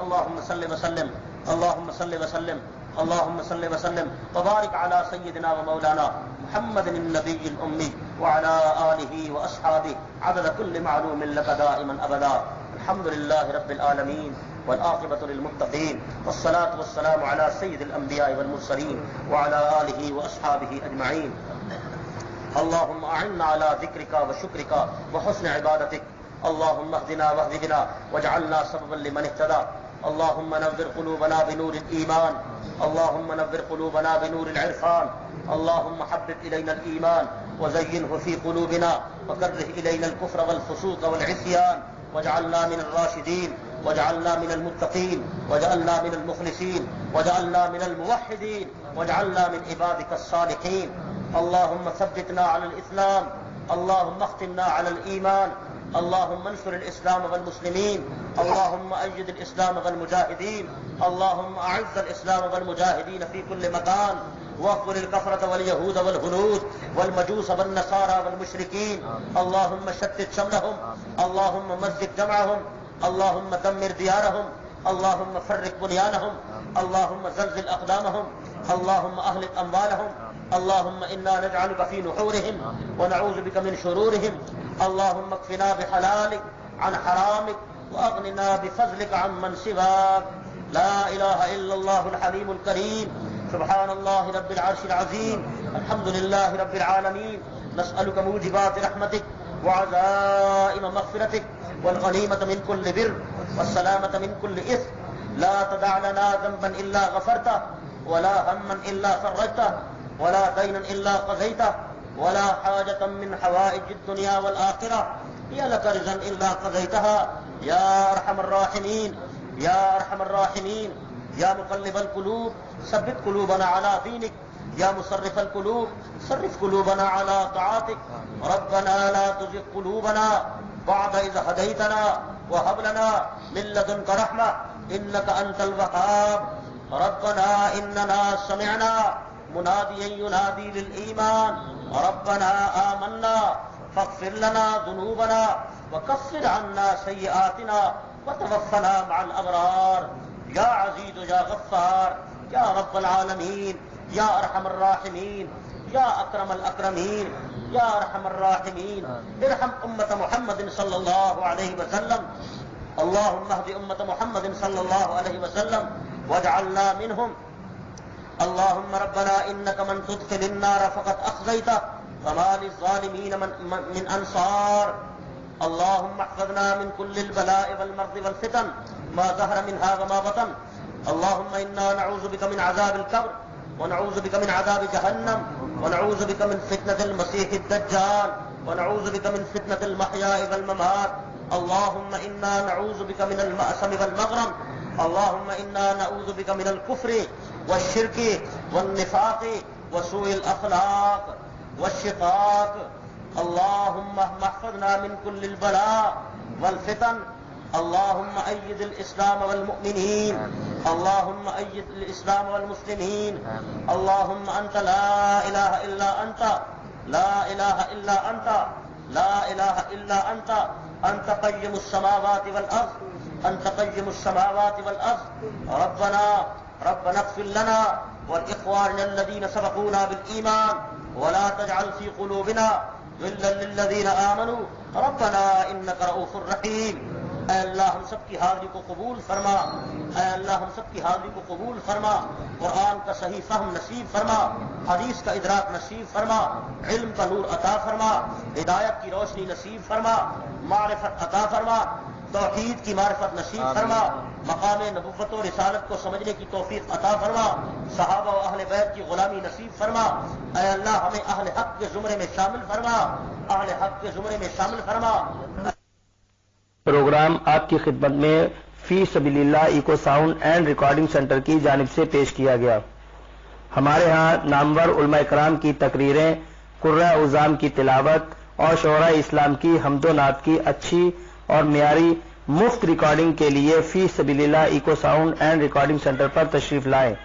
اللہم صلی وسلم, اللہم صلی وسلم, اللہم صلی وسلم وبارک علی سیدنا و مولانا محمد النبی الأمی وعلى آلہ واصحابہ عدد کل معلوم لک دائما ابدا. الحمد للہ رب العالمین والعاقبۃ للمتقین والصلاة والسلام علی سید الانبیاء والمرسلین وعلى آلہ واصحابہ اجمعین. اللہم اعنا علی ذکرک وشکرک وحسن عبادتک. اللہم اهدنا واهد بنا واجعلنا سببا لمن اهتدى. اللهم نور قلوبنا بنور الإيمان, اللهم نور قلوبنا بنور العرفان, اللهم حبب إلينا الإيمان وزينه في قلوبنا وكره إلينا الكفر والفسوق والعصيان واجعلنا من الراشدين واجعلنا من المتقين واجعلنا من المخلصين واجعلنا من الموحدين واجعلنا من عبادك الصالحين. اللهم ثبتنا على الإسلام, اللهم اختمنا على الإيمان, اللهم انصر الإسلام والمسلمين, اللهم أيد الإسلام والمجاهدين, اللهم أعز الإسلام والمجاهدين في كل مكان, واغفر الكفرة واليهود والهنود والمجوس والنصارى والمشركين. اللهم شتت شملهم, اللهم مزق جمعهم, اللهم دمر ديارهم, اللهم فرق بنيانهم, اللهم زلزل أقدامهم, اللهم أهلك أموالهم, اللهم إنا نجعلك في نحورهم ونعوذ بك من شرورهم. اللهم اكفنا بحلالك عن حرامك واغننا بفضلك عمن سواك. لا اله الا الله الحليم الكريم. سبحان الله رب العرش العظيم. الحمد لله رب العالمين. نسألك موجبات رحمتك وعزائم مغفرتك والغنيمة من كل بر والسلامة من كل إثم. لا تدع لنا ذنبا إلا غفرته ولا هما إلا فرجته ولا دينا إلا قضيته ولا حاجة من حوائج الدنيا والآخرة هي لك رزقا إلا قضيتها يا أرحم الراحمين. يا أرحم الراحمين. يا مقلب القلوب ثبت قلوبنا على دينك. يا مصرف القلوب صرف قلوبنا على طاعتك. ربنا لا تزغ قلوبنا بعد إذ هديتنا وهب لنا من لدنك رحمة إنك أنت الوهاب. ربنا إننا سمعنا مناديا ينادي للإيمان ربنا آمنا فاغفر لنا ذنوبنا وكفر عنا سيئاتنا وتوفنا مع الأبرار. يا عزيز يا غفار يا رب العالمين. يا أرحم الراحمين. يا أكرم الأكرمين. يا أرحم الراحمين. ارحم أمة محمد صلى الله عليه وسلم. اللهم اهد أمة محمد صلى الله عليه وسلم واجعلنا منهم. اللهم ربنا إنك من تدخل النار فقد أخزيته فما للظالمين من أنصار. اللهم احفظنا من كل البلاء والمرض والفتن ما ظهر منها وما بطن. اللهم إنا نعوذ بك من عذاب القبر ونعوذ بك من عذاب جهنم ونعوذ بك من فتنة المسيح الدجال ونعوذ بك من فتنة المحيا والممات. اللهم إنا نعوذ بك من المأسم والمغرم. اللهم إنا نعوذ بك من الكفر والشرك والنفاق وسوء الأخلاق والشقاق. اللهم احفظنا من كل البلاء والفتن. اللهم أيد الإسلام والمؤمنين. اللهم أيد الإسلام والمسلمين. اللهم أنت لا إله إلا أنت. لا إله إلا أنت. لا إله إلا أنت. أنت قيم السماوات والأرض. أنت قيم السماوات والأرض. ربنا اغفر لنا ولإخواننا الذين سبقونا بالإيمان ولا تجعل في قلوبنا غلا للذين آمنوا ربنا إنك رؤوف رحيم. اے اللہ ہم سب کی حاضری کو قبول فرما. اے اللہ ہم سب کی حاضری کو قبول فرما. قرآن کا صحیح فہم نصیب فرما. حدیث کا ادراک نصیب فرما. علم کا نور عطا فرما. ہدایت کی روشنی نصیب فرما. معرفت عطا فرما. توحید کی معرفت نصیب فرما. مقام نبوت و رسالت کو سمجھنے کی توفیق عطا فرما. صحابہ و اہل بیت کی غلامی نصیب فرما. اے اللہ ہمیں اہل حق کے زمرے میں شامل فرما. اہل حق کے زمرے میں شامل فرما. پروگرام آپ کی خدمت میں فی سبیل اللہ echo sound and recording centre کی جانب سے پیش کیا گیا. ہمارے ہاں نامور علماء کرام کی تقریریں، قرۂ عظام کی تلاوت اور شعراء اسلام کی حمد و نعت کی اچھی اور معیاری مفت ریکارڈنگ کے لیے فی سبیل اللہ echo sound and recording centre پر تشریف لائیں۔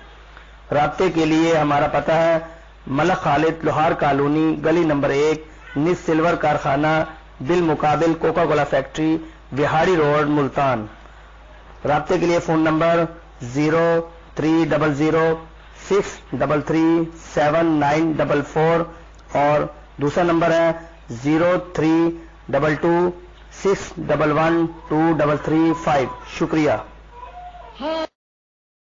رابطے کے لیے ہمارا پتہ ہے ملک خالد، لوہار کالونی، گلی نمبر 1، نس سلور کارخانہ، بالمقابل Coca Cola factory, Vehari road, Multan. رابطے کے لیے فون نمبر 0300633794 اور دوسرا نمبر ہے 0322611235۔ شکریہ۔